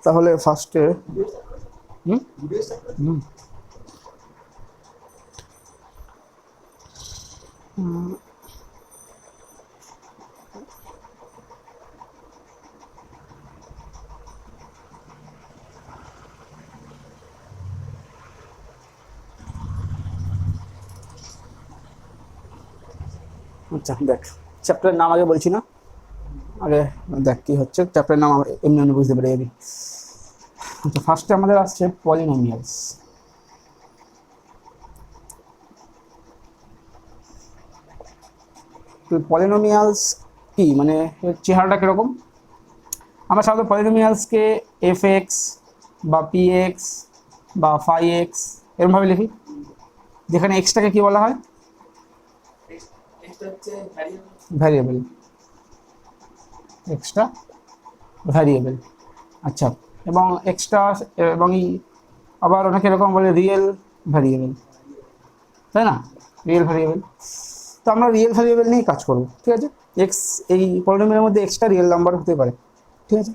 তাহলে ফার্স্টে হুম হুম আচ্ছা দেখ, চ্যাপ্টারের নাম আগে বলছি না, আগে দেখ কি হচ্ছে চ্যাপ্টারের নাম এমনি এমনি বুঝতে পেরে যাবি। আচ্ছা, ফার্স্টে আমাদের আসছে পলিনোমিয়ালস। তো পলিনোমিয়ালস কি মানে এর চেহারাটা কিরকম? আমরা সাধারণত পলিনোমিয়ালসকে এফ এক্স বা পি এক্স বা ফাই এক্স এরকমভাবে লিখি, যেখানে এক্সটাকে কি বলা হয়? Variable, extra variable. আচ্ছা, এবং এক্সট্রা এবং আবার অনেকে এরকম বলে রিয়েল ভ্যারিয়েবল, তাই না? Real variable. তো আমরা রিয়েল ভ্যারিয়েবল নিয়েই কাজ করবো, ঠিক আছে। এক্স, এই পলিনোমিয়ালের মধ্যে এক্সট্রা রিয়েল নাম্বার হতে পারে, ঠিক আছে।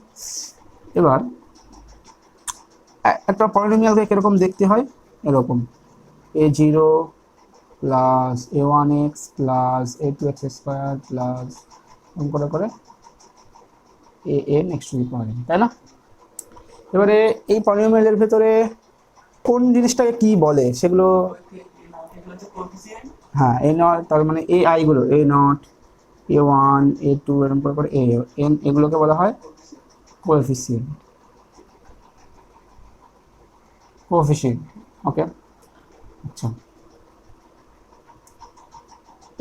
এবার একটা পলিনোমিয়ালকে কীরকম দেখতে হয়? এরকম a0 plus a1x plus a2x square plus এরকম করে করে an x to the power n, তাই না? এবারে এই পলিনোমিয়ালের ভেতরে কোন জিনিসটাকে কি বলে সেগুলো, হ্যাঁ এ নট, তার মানে এ আইগুলো এ নট a1 a2 এরকম করে করে an, এগুলোকে বলা হয় কোএফিসিয়েন্ট, কোএফিসিয়েন্ট। ওকে, আচ্ছা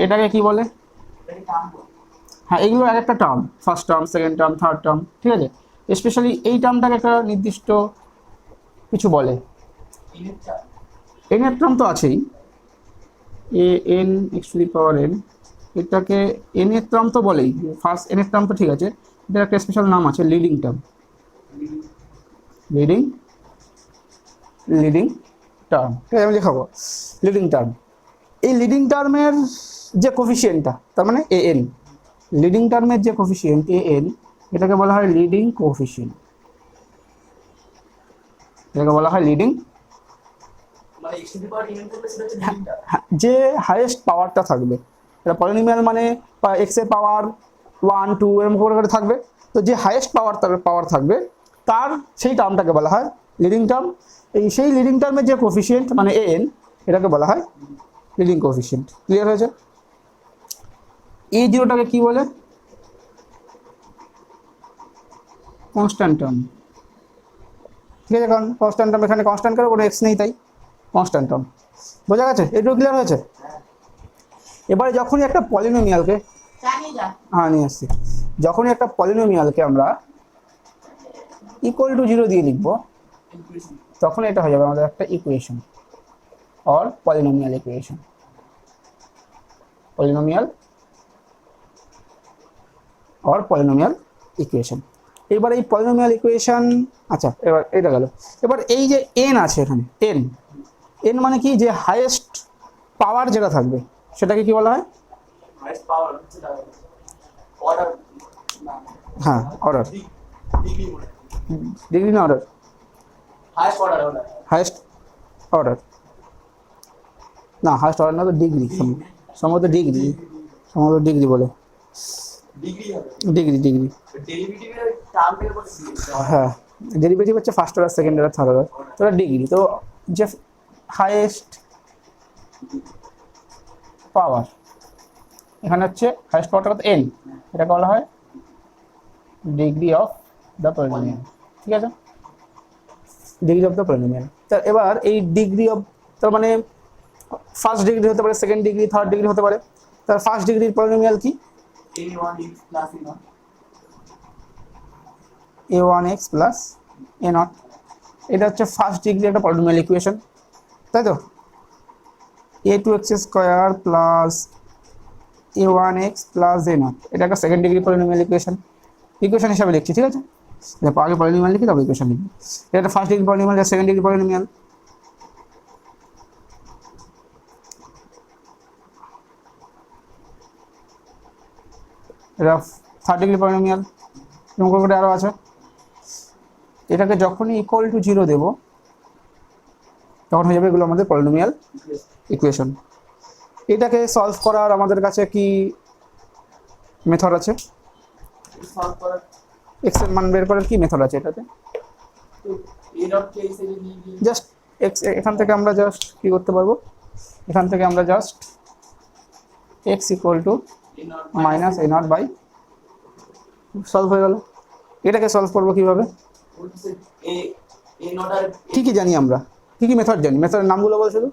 এটাকে কি বলে? হ্যাঁ, এগুলো এক একটা term, first term, second term, third term, ঠিক আছে। স্পেশালি এই টার্মটাকে একটা নির্দিষ্ট কিছু বলে। এন এর টার্ম তো আছেই, A N x to the power N, এটাকে এন এর টার্ম তো বলেই, ফার্স্ট এন এর টার্ম তো ঠিক আছে, এটার একটা স্পেশাল নাম আছে leading term, leading leading term, ঠিক আছে, আমি লিখাবো লিডিং টার্ম। এই লিডিং টার্মের যে কোফিসিয়েন্টটা, তার মানে এ এন, লিডিং টার্মের যে কোফিসিয়েন্ট এ এন, এটাকে বলা হয় লিডিং কোফিসিয়েন্ট, এটাকে বলা হয় লিডিং, যে হাইয়েস্ট পাওয়ারটা থাকবে। এটা পলিনোমিয়াল মানে এক্স এর পাওয়ার 1 2 এরকম করে থাকবে, তো যে হাইয়েস্ট পাওয়ার থাকবে তার সেই টার্মটাকে বলা হয় লিডিং টার্ম। এই সেই লিডিং টার্মের যে কোফিসিয়েন্ট মানে এ এন, এটাকে বলা হয় লিডিং কোফিসিয়েন্ট। ক্লিয়ার হয়েছে? এই জিরোটাকে কি বলে? কনস্ট্যান্ট টার্ম, ঠিক আছে, কারণ কনস্ট্যান্ট টার্ম, এখানে কনস্ট্যান্ট কারো কোনো এক্স নেই, তাই কনস্ট্যান্ট টার্ম। বোঝা গেছে? এটুকু ক্লিয়ার হয়েছে? এবারে যখনই একটা পলিনোমিয়ালকে, হ্যাঁ নিয়ে আসছি, যখনই একটা পলিনোমিয়ালকে আমরা ইকুয়াল টু জিরো দিয়ে লিখবো, তখন এটা হয়ে যাবে আমাদের একটা equation or polynomial equation, polynomial or polynomial equation. এবার এই পলিনোমিয়াল ইকুয়েশন, আচ্ছা এবার এটা গেল। এবার এই যে এন আছে এখানে, এন, এন মানে কি? যে হাইয়েস্ট পাওয়ার যেটা থাকবে সেটাকে কি বলা হয়? হ্যাঁ অর্ডার, ডিগ্রি না অর্ডার? হাইয়েস্ট অর্ডার, না হাইয়েস্ট অর্ডার না তো ডিগ্রি, সম্ভবত ডিগ্রি, সম্ভবত ডিগ্রি বলে, ডিগ্রি ডিগ্রি। হ্যাঁ, ডেরিভেটিভ হচ্ছে first order, second order, third order, তো ডিগ্রি। তো যে হাইয়েস্ট পাওয়ার, এখানে হচ্ছে হাইয়েস্ট পাওয়ারটা কত? এন, এটাকে বলা হয় ডিগ্রি অফ দ্য পলিনোমিয়াল, ঠিক আছে, ডিগ্রি অফ দ্য পলিনোমিয়াল। তো এবার এই ডিগ্রি অফ, তার মানে ফার্স্ট ডিগ্রি হতে পারে, সেকেন্ড ডিগ্রি, থার্ড ডিগ্রি হতে পারে। তার ফার্স্ট ডিগ্রির পলিনোমিয়াল কি? a1x প্লাস a নট, এটা হচ্ছে ফার্স্ট ডিগ্রি একটা পলিনোমিয়াল ইকুয়েশন, তাই তো। a2x square plus a1x plus a not, এটা একটা second degree polynomial equation, equation হিসাবে লিখছি, ঠিক আছে। আগে পলিনোমিয়াল লিখি, তারপর ইকুয়েশন লিখি। এটা একটা ফার্স্ট ডিগ্রি পলিনোমিয়াল, এটা সেকেন্ড ডিগ্রি পলিনোমিয়াল। এটা থার্ড ডিগ্রি পলিনোমিয়াল, এরকম করে আরও আছে। এটাকে যখনই ইকুয়াল টু 0 দেবো তখন হয়ে যাবে এগুলো আমাদের পলিনোমিয়াল ইকুয়েশন। এটাকে সলভ করার আমাদের কাছে কি মেথড আছে? এক্স এর মান বের করার কি মেথড আছে এটাতে? জাস্ট এক্স, এখান থেকে আমরা জাস্ট কি করতে পারবো, এখান থেকে আমরা just X equal to minus A naught by solve হয়ে গেল। এটাকে সলভ করবো কিভাবে? কি কি জানি আমরা, কি কি মেথড জানি, মেথডের নামগুলো বল শুধু।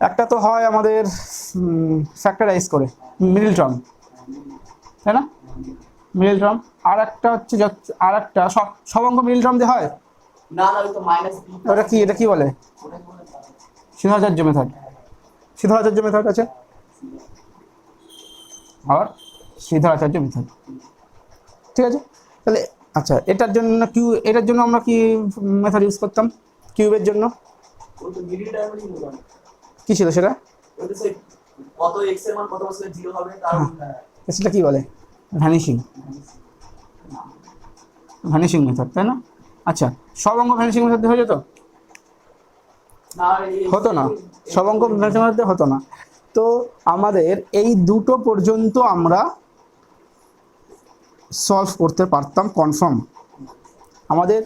একটা তো হয় আমাদের ফ্যাক্টরাইজ করে মিডল টার্ম, তাই না, মিডল টার্ম। আর একটা হচ্ছে আর একটা সব অঙ্ক মিডল টার্ম দিয়ে হয় না, ওটা কি, এটা কি বলে? সিদ্ধাচার্য মেথড, সিদ্ধাচার্য মেথড আছে আর সিদ্ধাচার্য মেথড, ঠিক আছে। তাহলে আচ্ছা, এটার জন্য এটার জন্য আমরা কি মেথড ইউজ করতাম? কিউবের জন্য কি ছিল সেটা? কত x এর মান কত বছরে 0 হবে তার সেটা কি বলে? ভ্যানিশিং, ভ্যানিশিং মেথড, তাই না? আচ্ছা, সব অঙ্ক ভ্যানিশিং মেথড হয়ে যেত? হতো না, সব অঙ্ক ভ্যানিশিং মেথড হতো না। তো আমাদের এই দুটো পর্যন্ত আমরা সলভ করতে পারতাম কনফার্ম। আমাদের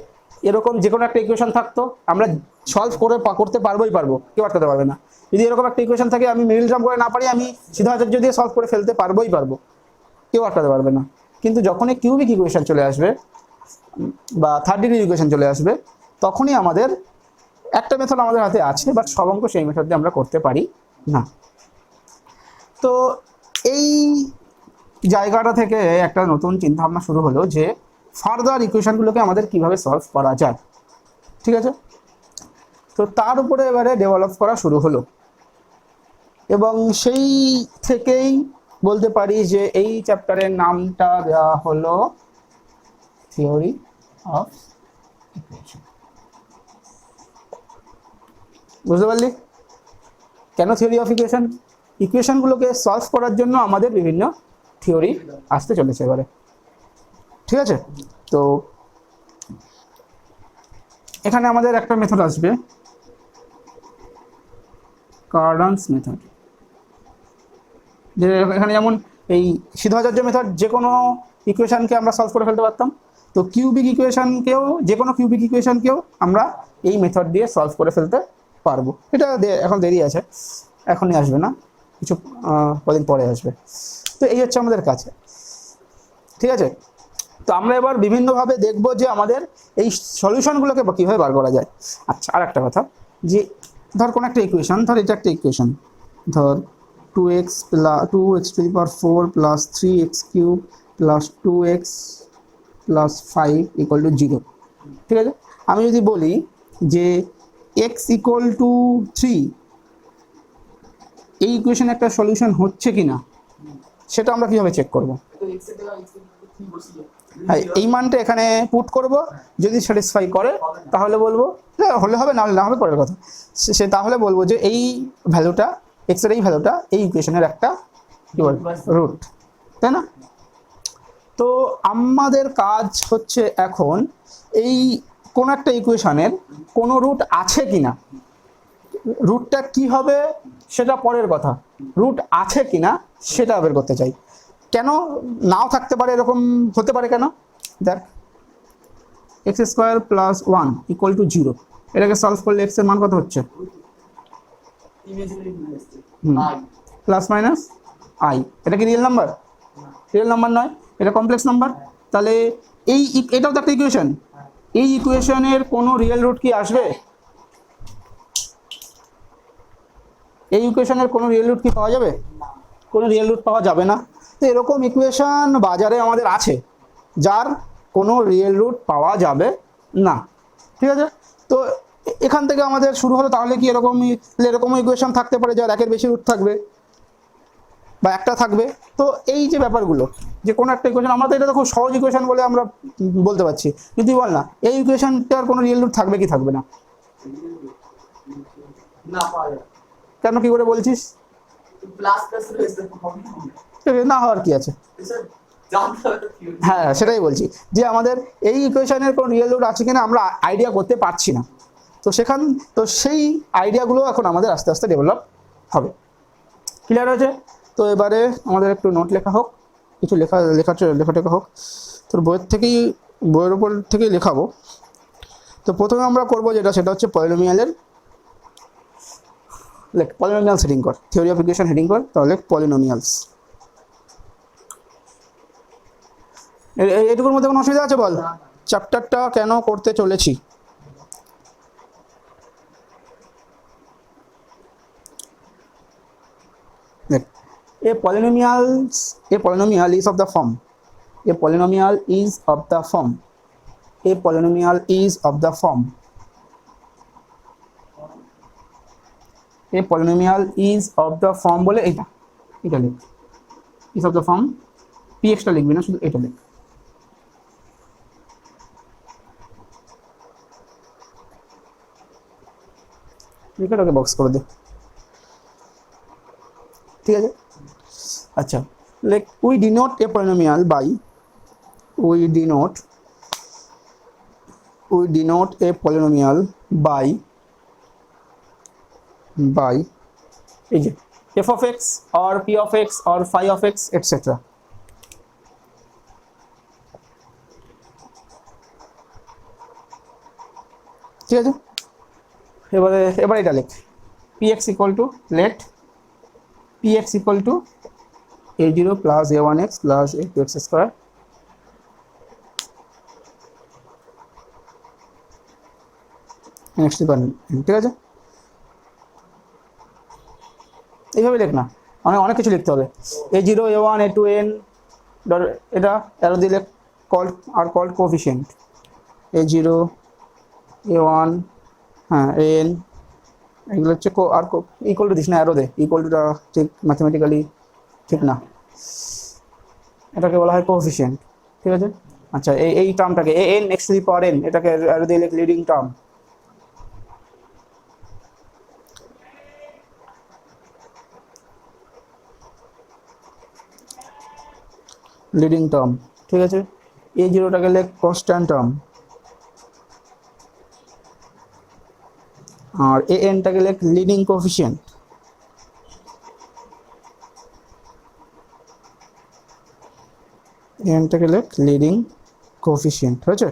এরকম যে কোনো একটা ইকুয়েশন থাকতো, আমরা সলভ করতে পারবোই পারবো, কেউ আটকাতে পারবে না। যদি এরকম একটা ইকুয়েশন থাকে আমি মিডল টার্ম করে না পারি, আমি সিদ্ধাচার্য দিয়ে সলভ করে ফেলতে পারবোই পারবো, কেউ আটকাতে পারবে না। কিন্তু যখনই কিউবিক ইকুয়েশন চলে আসবে বা থার্ড ডিগ্রি ইকুয়েশন চলে আসবে, তখনই আমাদের একটা মেথড আমাদের হাতে আছে, বাট সব অঙ্ক সেই মেথড দিয়ে আমরা করতে পারি না। তো এই জায়গাটা থেকে একটা নতুন চিন্তাভাবনা শুরু হলো যে ফার্দার ইকুয়েশনগুলোকে আমাদের কিভাবে সলভ করা যায়, ঠিক আছে। তো তার উপরে এবারে ডেভেলপ করা শুরু হলো, এবং সেই থেকেই বলতে পারি যে এই চ্যাপ্টারের নামটা দেওয়া হলো থিওরি অফ ইকুয়েশন। বুঝতে পারলি কেন থিওরি অফ ইকুয়েশন? ইকুয়েশনগুলোকে সলভ করার জন্য আমাদের বিভিন্ন থিওরি আসতে চলেছে এবারে, ঠিক আছে। তো এখানে আমাদের একটা মেথড আসবে কার্ডানস মেথড, যে এখানে যেমন এই সিদ্ধাচার্য মেথড যে কোনো ইকুয়েশনকে আমরা সলভ করে ফেলতে পারতাম, তো কিউবিক ইকুয়েশনকেও, যে কোনো কিউবিক ইকুয়েশনকেও আমরা এই মেথড দিয়ে সলভ করে ফেলতে পারবো। এটা এখন দেরি আছে, এখনই আসবে না, কিছু কদিন পরে আসবে। তো এই হচ্ছে আমাদের কাছে, ঠিক আছে। তো আমরা এবার বিভিন্নভাবে দেখব যে আমাদের এই সলিউশনগুলোকে কীভাবে বার করা যায়। আচ্ছা, আর একটা কথা, যে ধর কোনো একটা ইকুয়েশন, ধর এটা একটা ইকুয়েশন, ধর 2x to the power 4 plus 3x cube plus 2x plus 5 equal to 0, ঠিক আছে। আমি যদি বলি যে x ইকুয়াল টু 3, এই ইকুয়েশন একটা সলিউশন হচ্ছে কিনা সেটা আমরা কীভাবে চেক করবো? হ্যাঁ, এই মানটা এখানে পুট করব, যদি স্যাটিসফাই করে তাহলে বলবো, হলে হবে, না হলে না হবে, পরের কথা। সে তাহলে বলবো যে এই ভ্যালুটা, এক্স এর এই ভ্যালুটা এই ইকুয়েশনের একটা কি বল রুট, তাই না। তো আমাদের কাজ হচ্ছে এখন এই কোন একটা ইকুয়েশনের কোনো রুট আছে কিনা, রুটটা কি হবে সেটা পরের কথা, রুট আছে কিনা সেটা বের করতে চাই। কেন নাও থাকতে পারে, এরকম হতে পারে কেন? দেখ, x square plus 1 equal to 0, এটাকে সলভ করলে এক্স এর মান কত হচ্ছে? Plus minus I. এটা কি রিয়েল নাম্বার? রিয়েল নাম্বার নয়, এটা কমপ্লেক্স নাম্বার। তাহলে এটাও তো একটা ইকুয়েশন, এই ইকুয়েশনের কোনো রিয়েল রুট কি আসবে? এই ইকুয়েশনের কোনো রিয়েল রুট কি পাওয়া যাবে? কোনো রিয়েল রুট পাওয়া যাবে না। তো এরকম ইকুয়েশন বাজারে আমাদের আছে যার কোনো রিয়েল রুট পাওয়া যাবে না, ঠিক আছে। তো এখান থেকে আমাদের শুরু হলো, তাহলে কি এরকম ইকুয়েশন থাকতে পারে যার একের বেশি রুট থাকবে বা একটা থাকবে। তো এই যে ব্যাপারগুলো, যে কোনো একটা ইকুয়েশন, আমরা তো এটা তো খুব সহজ ইকুয়েশন বলে আমরা বলতে পারছি, যদি বল না এই ইকুয়েশনটার কোনো রিয়েল রুট থাকবে কি থাকবে না? কেন, কি করে বলছিস? না হওয়ার কি আছে? জানতে হবে theory। হ্যাঁ সেটাই বলছি, যে আমাদের এই ইকুয়েশনের কোনো রিয়েল রুট আছে কিনা আমরা আইডিয়া করতে পারছি না। তো সেই আইডিয়াগুলো এখন আমাদের আস্তে আস্তে ডেভেলপ হবে। ক্লিয়ার হয়েছে? তো এবারে আমাদের একটু নোট লেখা হোক, কিছু লেখাটা হোক। তোর বইয়ের উপর থেকেই লেখাবো। তো প্রথমে আমরা করবো সেটা হচ্ছে পলিনোমিয়ালের পলিনোমিয়ালস হেডিং কর, থিওরি অফ ইকুয়েশন হেডিং কর, তাহলে পলিনোমিয়ালস। এটুকুর মধ্যে কোনো অসুবিধা আছে বল? চ্যাপ্টারটা কেন করতে চলেছি? দেখ, a polynomial is of the form, a polynomial is of the form, a polynomial is of the form, a polynomial is of the form বলে এটা লিখ, is of the form, px টা লিখবি না, শুধু এটা লিখ। এটাকে বক্স করে দে, ঠিক আছে? আচ্ছা, like we denote a polynomial by a polynomial by এই যে f of x or p of x or phi of x etc. ঠিক আছে? এবারে এটা লিখ, px equal to let px equal to a0 plus a1x plus a2x square next পারেন, ঠিক আছে? এইভাবে লিখ না, অনেক কিছু লিখতে হবে। a0 a1 a2n এটা অ্যারো দিলে কল্ড কোএফিশিয়েন্ট, a0 a1 হ্যাঁ an এগুলো হচ্ছে আর ইকুয়াল টু দিস না, অ্যারো দে, ইকুয়াল টুটা ঠিক ম্যাথমেটিক্যালি ঠিক না, এটাকে বলা হয় কোএফিশিয়েন্ট, ঠিক আছে? আচ্ছা, এই টার্মটাকে an next to the power n, এটাকে অ্যারো দিয়ে লিডিং টার্ম, ঠিক আছে? a0টাকে লিখ কনস্ট্যান্ট টার্ম, আর an-টাকে লিখ লিডিং কোএফিশিয়েন্ট, an-টাকে লিখ লিডিং কোএফিশিয়েন্ট, হয়েছে?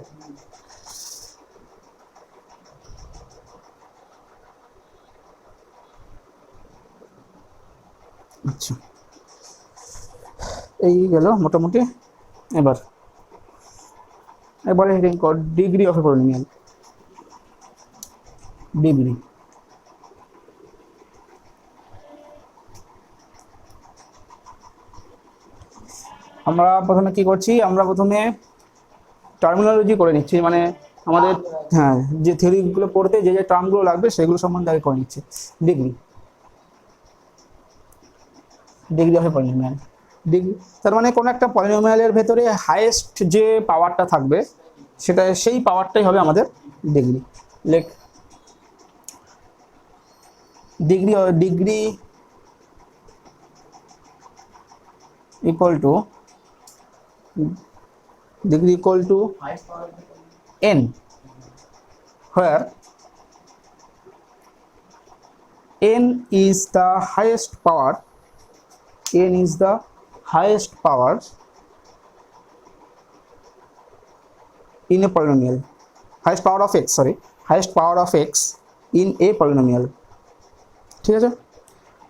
আচ্ছা, এই গেল মোটামুটি। এবারে হেডিং কর degree of A polynomial, degree. আমরা প্রথমে কি করছি, আমরা প্রথমে টার্মিনোলজি করে নিচ্ছি, মানে আমাদের হ্যাঁ যে থিওরিগুলো পড়তে যে টার্মগুলো লাগবে সেগুলো সম্বন্ধে আগে করে নিচ্ছি। Degree of A polynomial, degree তার মানে কোনো একটা পলিনোমিয়ালের ভেতরে হাইয়েস্ট যে পাওয়ারটা থাকবে সেই পাওয়ারটাই হবে আমাদের ডিগ্রি। লেখ degree equal to n, where n is the highest power in a polynomial, highest power of x in a polynomial, ঠিক আছে?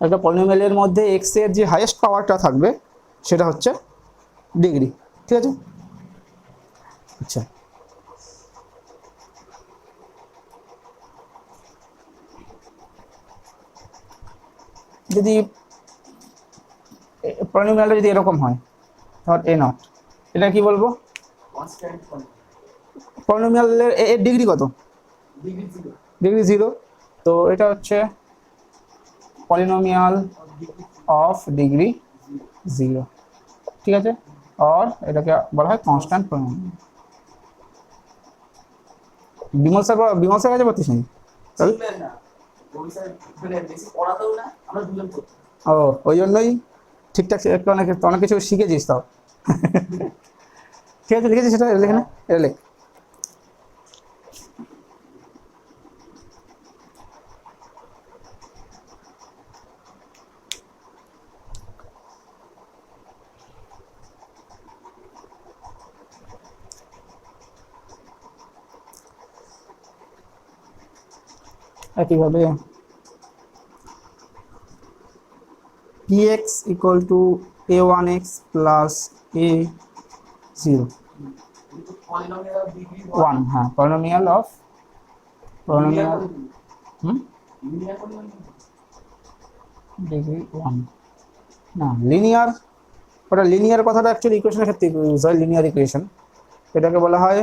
একটা পলিনোমিয়ালের মধ্যে x এর যে হাইয়েস্ট পাওয়ারটা থাকবে সেটা হচ্ছে ডিগ্রি, ঠিক আছে? আচ্ছা, যদি পলিনোমিয়ালটা যদি এরকম হয়, ধর a নট, এটা কি বলবো? কনস্ট্যান্ট পলিনোমিয়ালের এর ডিগ্রি কত? ডিগ্রি 0। তো এটা হচ্ছে পলিনোমিয়াল অফ ডিগ্রি 0, ঠিক আছে? আর এটাকে বলা হয় কনস্ট্যান্ট পলিনোমিয়াল। বিমল স্যার কাছে পড়তিস নাকি? ও, ওই জন্যই ঠিকঠাক একটু অনেক কিছু শিখেছিস তাও। ঠিক আছে, লিখেছি সেটা লেখে না, এটা লেখ। একইভাবে px equal to a1x plus a0 polynomial of degree 1, হ্যাঁ পলিনোমিয়াল অফ পলিনোমিয়াল ডিগ্রি 1, না লিনিয়ার, ওটা লিনিয়ার কথাটা অ্যাকচুয়ালি ইকুয়েশনের ক্ষেত্রে ইউজ হয়, লিনিয়ার ইকুয়েশন। এটাকে বলা হয়,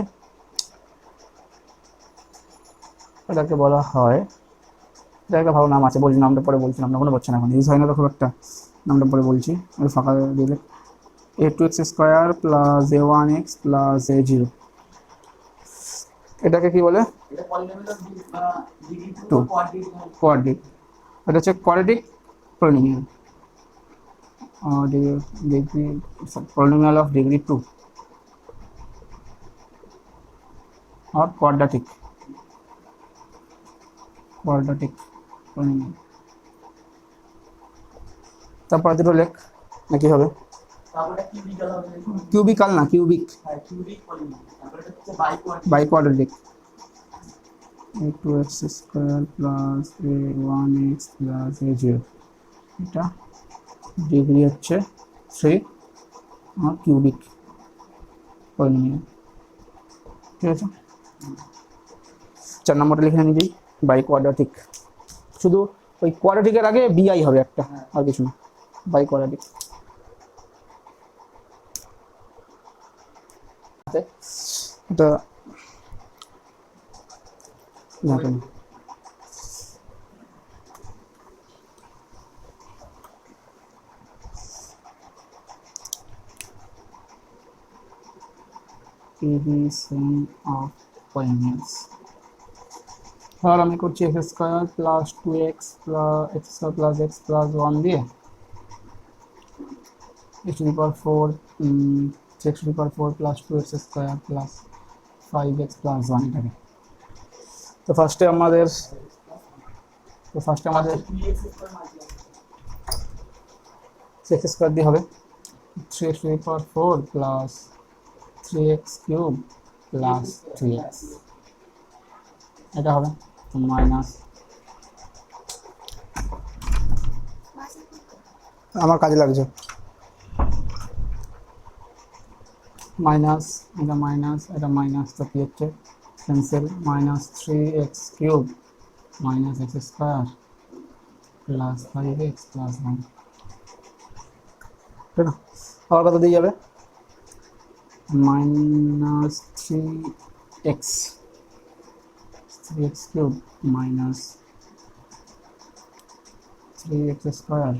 এটাকে বলা হয়, এটা একটা ভালো নাম আছে, বলছি নামটা পরে বলছি, নামটা মনে পড়ছে না এখন, ইউজ হয় না তো খুব একটা, নামটা পরে বলছি। আমি ফাঁকা দিলে a2x square plus a1x plus a0, এটাকে কি বলে? এটা পলিনোমিয়াল অফ ডিগ্রি 2 2 কোয়াড্রেটিক। কোয়াড্রিক, এটা হচ্ছে quadratic polynomial, degree polynomial of degree 2 और quadratic polynomial। তারপর দুটো লেখ নাকি হবে? তারপরে কিউবিক্যাল হবে। কিউবিকাল না, কিউবিক, হ্যাঁ কিউবিক পলিনোমিয়াল। তারপরে এটা হচ্ছে বাইকোয়াড্রেটিক। বাইকোয়াড্রেটিক, a2x square plus a1x plus a0, এটা ডিগ্রি হচ্ছে 3 আর কিউবিক পলিনোমিয়াল। ঠিক আছে, 4 নম্বরটা লিখে নিজেই, বাইকোয়াড্রেটিক, শুধু ওই কোয়াড্রেটিকের আগে বিআই হবে একটা, আর কিছু না, বাইকোয়াড্রেটিক। এটা দেখুন, division of polynomials। আর আমি করছি x square plus 2x plus x square plus x plus 1 দিয়ে x to the power 4 6 to the power 4 plus 2x square plus 5x plus 1 এটাকে। তো ফার্স্টে আমাদের3x স্কয়ার মাল্টিপ্লাই x স্কয়ার দিয়ে হবে 3x to the power 4 plus 3x cube plus 3x, এটা হবে minus, আমার কাজে লাগছে, মাইনাস, এটা মাইনাস, এটা মাইনাস, তো কি হচ্ছে cancel, minus 3x cube minus x square plus 5x plus 1, ঠিক না? আবার কত দিয়ে যাবে, minus 3x cube minus 3x square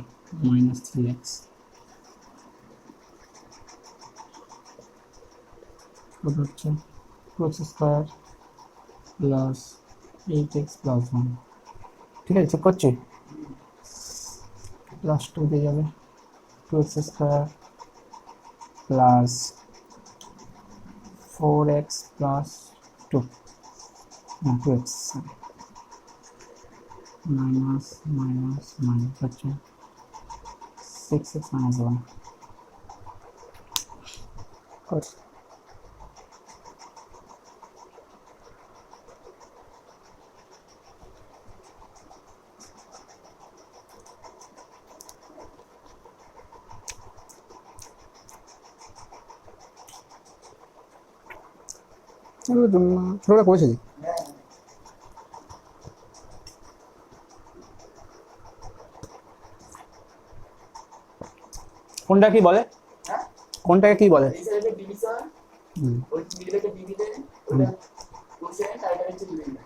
minus 3x, কত হচ্ছে 2x square plus 8x plus 1। ঠিক আছে, চেক করছি, প্লাস 2 দিয়ে যাবে 2x square plus 4x plus 2, না 2x মাইনাস মাইনাস মাইনাস হচ্ছে 6x মাইনাস 1। ছোটটা করেছি, কোনটা কি বলে, হ্যাঁ কোনটাকে কি বলে? এই সাইডে ডিভিশন, ওই মিডলেকে ডিভিডেন্ড, ওটা কোশ্চেন টাইটেল হচ্ছে ডিভিডেন্ড।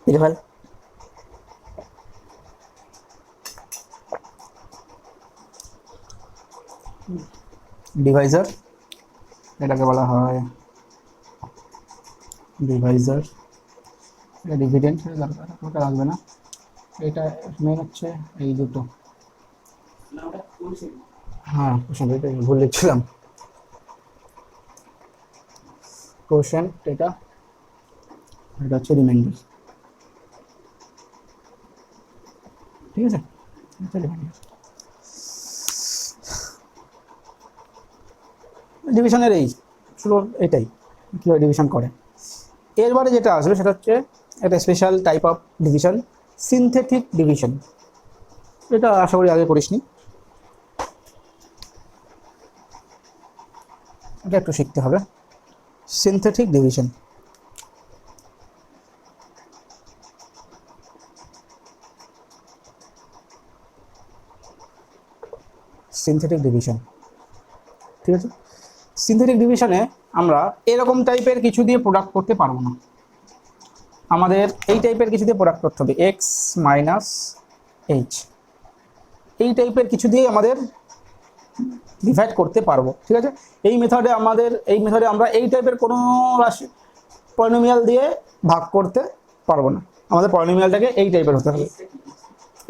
এটা ভাই ডিভাইজার, এটাকে বলা হয় ডিভাইজার, এটা ডিভিডেন্ড, দরকার ওটা লাগবে না, এটা মেন হচ্ছে এই দুটো, না ওটা কোশ্চেন হ্যাঁ কোশ্চেন এটা ভুল লিখছিলাম। কোশ্চেন এটা হচ্ছে রিমাইন্ডার, ঠিক আছে, এটা রিমাইন্ডার। ডিভিশনের এই শুধু এটাই কীভাবে ডিভিশন করে। এরবারে যেটা আসবে সেটা হচ্ছে একটা special type of division, synthetic division. এটা আশা করি আগে করিসনি, এটা একটু শিখতে হবে। সিনথেটিক ডিভিশন, সিনথেটিক ডিভিশন, ঠিক আছে। সিনথেটিক ডিভিশনে আমরা এরকম টাইপের কিছু দিয়ে প্রোডাক্ট করতে পারবো না, আমাদের এই টাইপের কিছু দিয়ে প্রোডাক্ট করতে হবে, এক্স মাইনাস এইচ, এই টাইপের কিছু দিয়ে আমাদের ডিভাইড করতে পারবো, ঠিক আছে। এই মেথডে আমরা এই টাইপের কোনো রাশি পলিনোমিয়াল দিয়ে ভাগ করতে পারবো না, আমাদের পলিনোমিয়ালটাকে এই টাইপের হতে হবে।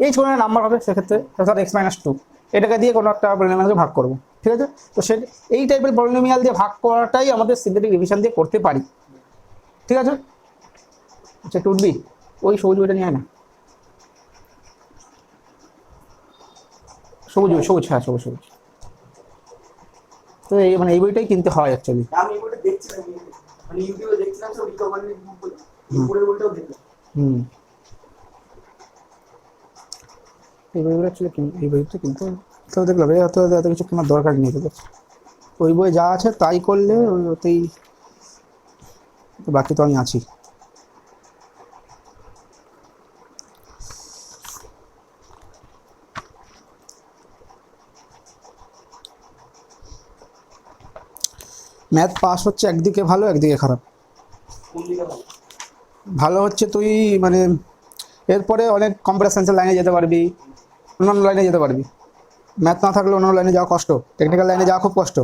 এই কোনো নাম্বার হবে, সেক্ষেত্রে অর্থাৎ এক্স মাইনাস টু, এটাকে দিয়ে কোনো একটা পলিনোমিয়ালকে ভাগ করবো, ঠিক আছে। তো এই টাইপের পলিনোমিয়াল দিয়ে ভাগ করাটাই আমাদের সিনথেটিক ডিভিশন দিয়ে করতে পারি, ঠিক আছে। আচ্ছা টুটবি ওই সবুজ বইটা নিয়ে আয় না, সবুজ, হ্যাঁ সবুজ। তো এই বইটাই কিনতে হয় অ্যাকচুয়ালি। আমি এই বইটা দেখছিলাম, মানে ইউটিউবে দেখছিলাম, সব রিকভারি বুক বলে উপরের বইটাও দেখলাম। এই বইগুলো অ্যাকচুয়ালি এই বইটা কিন্তু তো দেখলাম এত কিছু কেনার দরকার নেই, তো ওই বই যা আছে তাই করলে ওতেই, বাকি তো আমি আছি। ম্যাথ পাস হচ্ছে একদিকে ভালো একদিকে খারাপ। কোন দিকে ভালো? ভালো হচ্ছে তুই মানে এরপরে অনেক কম্পিউটার সায়েন্সের লাইনে যেতে পারবি, অন্যান্য লাইনে যেতে পারবি। ম্যাথ না থাকলে অন্য লাইনে যাওয়া কষ্ট, টেকনিক্যাল লাইনে যাওয়া খুব কষ্ট।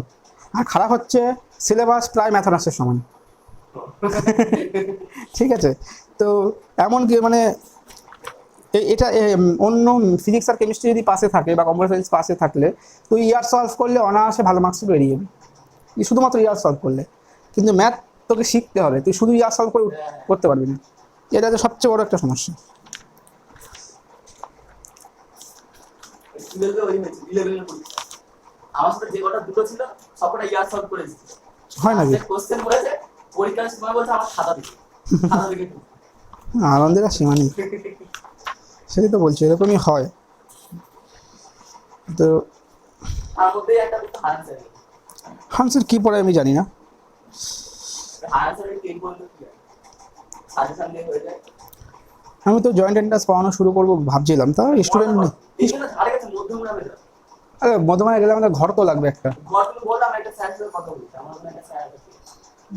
আর খারাপ হচ্ছে সিলেবাস প্রায় ম্যাথমেটিক্সের সমান, ঠিক আছে। তো এমন কি মানে এটা অন্য ফিজিক্স আর কেমিস্ট্রি যদি পাশে থাকে বা কম্পিউটার সায়েন্স পাশে থাকলে তুই ইয়ার সলভ করলে অনায়াসে ভালো মার্কস বেরিয়ে যাবে, শুধুমাত্র ইয়ার সলভ করলে। কিন্তু ম্যাথ তোকে শিখতে হবে, তুই শুধু ইয়ার সলভ করে করতে পারবি না, এটা তো সবচেয়ে বড় একটা সমস্যা। 12 ওই হয়েছে 11 এর পরীক্ষা আমার সাথে যে কটা দুটো ছিল সবকটা ইয়ার সলভ করে এসেছি, হয় নাকি? কোশ্চেন করেছে পরীক্ষার সময় বলছে আমার খাতা দিকে আনন্দের আর সীমা নেই, সেটাই তো বলছি, এরকমই হয়। তো তার মধ্যেই একটা দুটো হান্সের কী পড়ায় আমি জানি না, আনসারের 10 পর্যন্ত কি সাজেশন দিয়ে হয়ে যায়। আমি তো জয়েন্ট এন্ট্রান্স পড়ানো শুরু করবো ভাবছিলাম, তা স্টুডেন্ট নেই। এখানে ধারে কাছে মধ্যমগ্রামে যা, আরে মধ্যমানে গেলে আমাদের ঘর তো লাগবে একটা। ঘর তুমি বললাম একটা স্যারের সাথে কথা বলছি, আমার ওখানে একটা স্যার আছে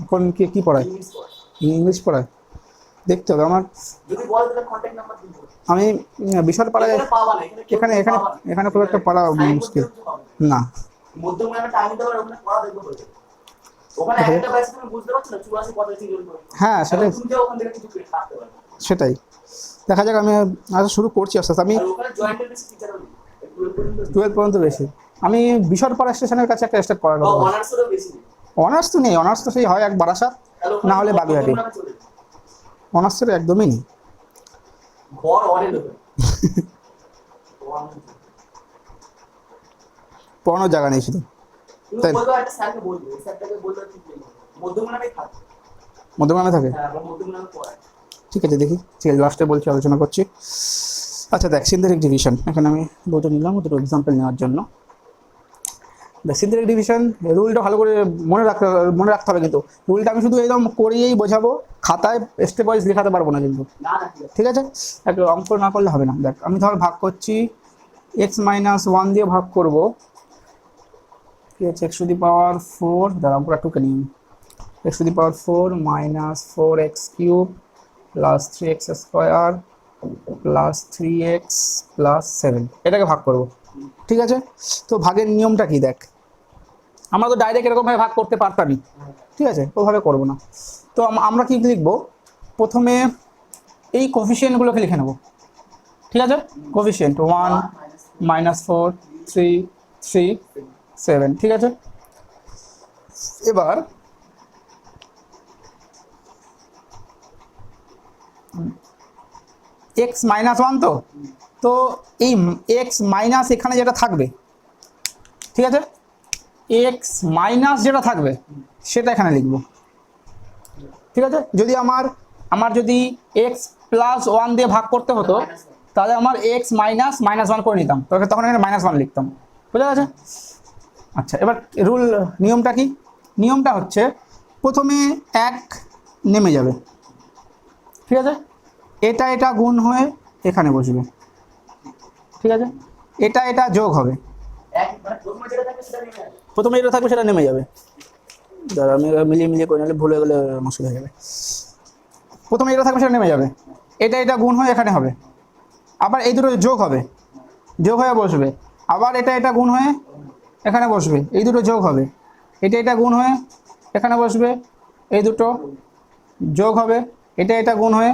এখন কী পড়ায়? ইংলিশ পড়ায়। ইংলিশ পড়ায়, দেখতে হবে আমার। যদি বলে তাহলে কন্টাক্ট নাম্বার দিন। আমি বিশাল পাড়ায়, এখানে পাবা না, এখানে এখানে খুব একটা পড়া মুশকিল না। মধ্যমগ্রামে টাইম দিতে পারো, ওখানে পড়া দেখবো বলে ওখানে একটা ব্যাচ তুমি বুঝতে পারছো না 84 85 জন করে। হ্যাঁ সেটাই, তুমি যে ওখান থেকে কিছু করে কাটতে পারবে, সেটাই দেখা যাক। আমি আজ শুরু করছি আস্তে আস্তে। আমি আর ওখানে জয়েন্ট এন্ট্রান্স টিচার হবে 12 পর্যন্ত বেশি। আমি বিশালপাড়া স্টেশনের কাছে একটা স্টার্ট করার কথা। অনার্সেরও বেশি নেই। অনার্স তো নেই, অনার্স তো সেই হয় এক বারাসাত না হলে বাগুইহাটি, অনার্সের একদমই নেই। ঘর অনেক লোক পড়ানোর জায়গা নেই শুধু। তুমি বলবো একটা স্যারকে বলবো, এই স্যারটাকে বললে ঠিক নেই, মধ্যমগ্রামে থাকে। মধ্যমগ্রামে থাকে, হ্যাঁ মধ্যমগ্রামে পড়ায়। ঠিক আছে দেখি, ঠিক আছে লাস্টে বলছি, আলোচনা করছি। আচ্ছা দেখ, সিনথেটিক ডিভিশন, এখানে আমি বইটা নিলাম দুটো এক্সাম্পল নেওয়ার জন্য। দেখ সিনথেটিক ডিভিশন রুলটা ভালো করে মনে রাখতে হবে, কিন্তু রুলটা আমি শুধু একদম করিয়েই বোঝাবো, খাতায় স্টেপ ওয়াইজ লেখাতে পারবো না কিন্তু, না না ঠিক আছে। একটা অঙ্ক না করলে হবে না। দেখ আমি ধর ভাগ করছি, x-1 দিয়ে ভাগ করবো, ঠিক আছে, x⁴, দাঁড়া অঙ্কটা টুকে নিই, x⁴ minus 4x³ plus 3x² plus 3x plus 7, এটাকে ভাগ করব, ঠিক আছে। তো ভাগের নিয়মটা কি দেখ, আমরা তো ডাইরেক্ট এরকমভাবে ভাগ করতে পারতামই, ঠিক আছে, ওভাবে করবো না। তো আমরা কি লিখবো, প্রথমে এই কোফিশিয়েন্টগুলোকে লিখে নেব, ঠিক আছে। কোফিশিয়েন্ট 1 -4 3 3 7, ঠিক আছে। এবার এক্স মাইনাস ওয়ান, তো এই এক্স মাইনাস এখানে যেটা থাকবে, ঠিক আছে, এক্স মাইনাস যেটা থাকবে সেটা এখানে লিখব, ঠিক আছে। যদি আমার যদি এক্স প্লাস ওয়ান দিয়ে ভাগ করতে হতো, তাহলে আমার এক্স মাইনাস ওয়ান করে নিতাম, তখন এখানে -1 লিখতাম, বুঝা গেছে। আচ্ছা, এবার নিয়মটা কি? নিয়মটা হচ্ছে প্রথমে 1 নেমে যাবে, ঠিক আছে, এটা গুণ হয়ে এখানে বসবে, ঠিক আছে, এটা যোগ হবে, প্রথমে যেটা থাকবে সেটা নেমে যাবে। দাঁড়া, আমি মিলিয়ে করে নিলে ভুল হয়ে গেলে মুশকিল হয়ে যাবে। প্রথমে যেটা থাকবে সেটা নেমে যাবে, এটা গুণ হয়ে এখানে হবে, আবার এই দুটো যোগ হবে, যোগ হয়ে বসবে, আবার এটা গুণ হয়ে এখানে বসবে, এই দুটো যোগ হবে, এটা গুণ হয়ে এখানে বসবে, এই দুটো যোগ হবে, এটা গুণ হয়ে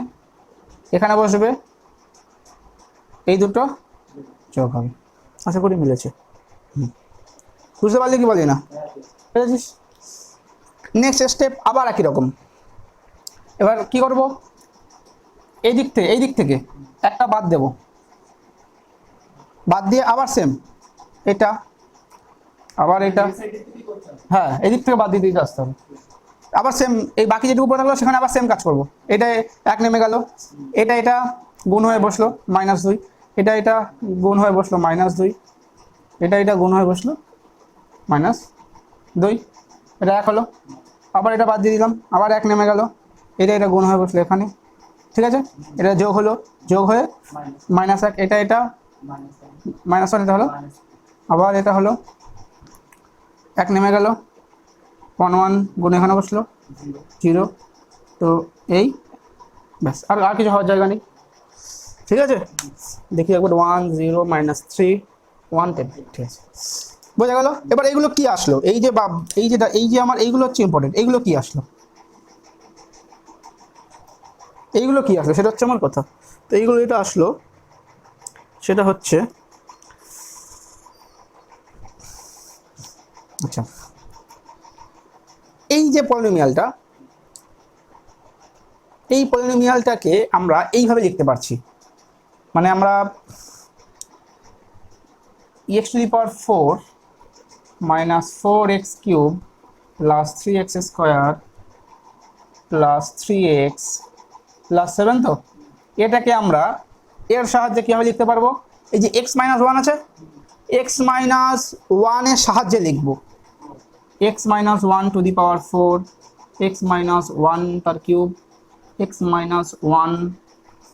এখানে বসবে, এই দুটো যোগ হবে। আশা করি মিলেছে, বুঝতে পারলি কি বলি না? বুঝেছিস? নেক্সট স্টেপ আবার একই রকম। এবার কি করব, এই দিক থেকে একটা বাদ দেব, বাদ দিয়ে আবার সেম এটা, আবার এটা, হ্যাঁ এই দিক থেকে বাদ দিতে আসতে হবে, আবার সেম এই বাকি যেটুকু পড়ে থাকলো সেখানে আবার সেম কাজ করব। এটা 1 নেমে গেল, এটা গুণ হয়ে বসলো -2, এটা গুণ হয়ে বসলো -2, এটা গুণ হয়ে বসলো -2, এটা 1 হলো, আবার এটা বাদ দিয়ে দিলাম, আবার 1 নেমে গেল, এটা গুণ হয়ে বসলো এখানে, ঠিক আছে, এটা যোগ হলো, যোগ হয়ে -1, এটা -1, এটা হলো, আবার এটা হলো 1 নেমে গেল, 1 গুণ এখানে বসলো 0, তো এই ব্যাস, আর কিছু হওয়ার জায়গা নেই, ঠিক আছে। দেখি একবার 1 0 -3 1 10, ঠিক আছে, বোঝা গেল। এবার এইগুলো কি আসলো, এই যে আমার এইগুলো হচ্ছে ইম্পর্টেন্ট, এইগুলো কি আসলো সেটা হচ্ছে আমার কথা। তো এইগুলো এটা আসলো, সেটা হচ্ছে, আচ্ছা, এই যে পলিনোমিয়ালটা, এই পলিনোমিয়ালটাকে আমরা এইভাবে লিখতে পারছি, মানে আমরা x⁴ -4x³ + 3x² + 3x + 7, তো এটাকে আমরা এর সাহায্যে কীভাবে লিখতে পারবো? এই যে x-1 আছে, x-1 এর সাহায্যে লিখব, x-1 to the power 4, x-1 তার কিউব, x-1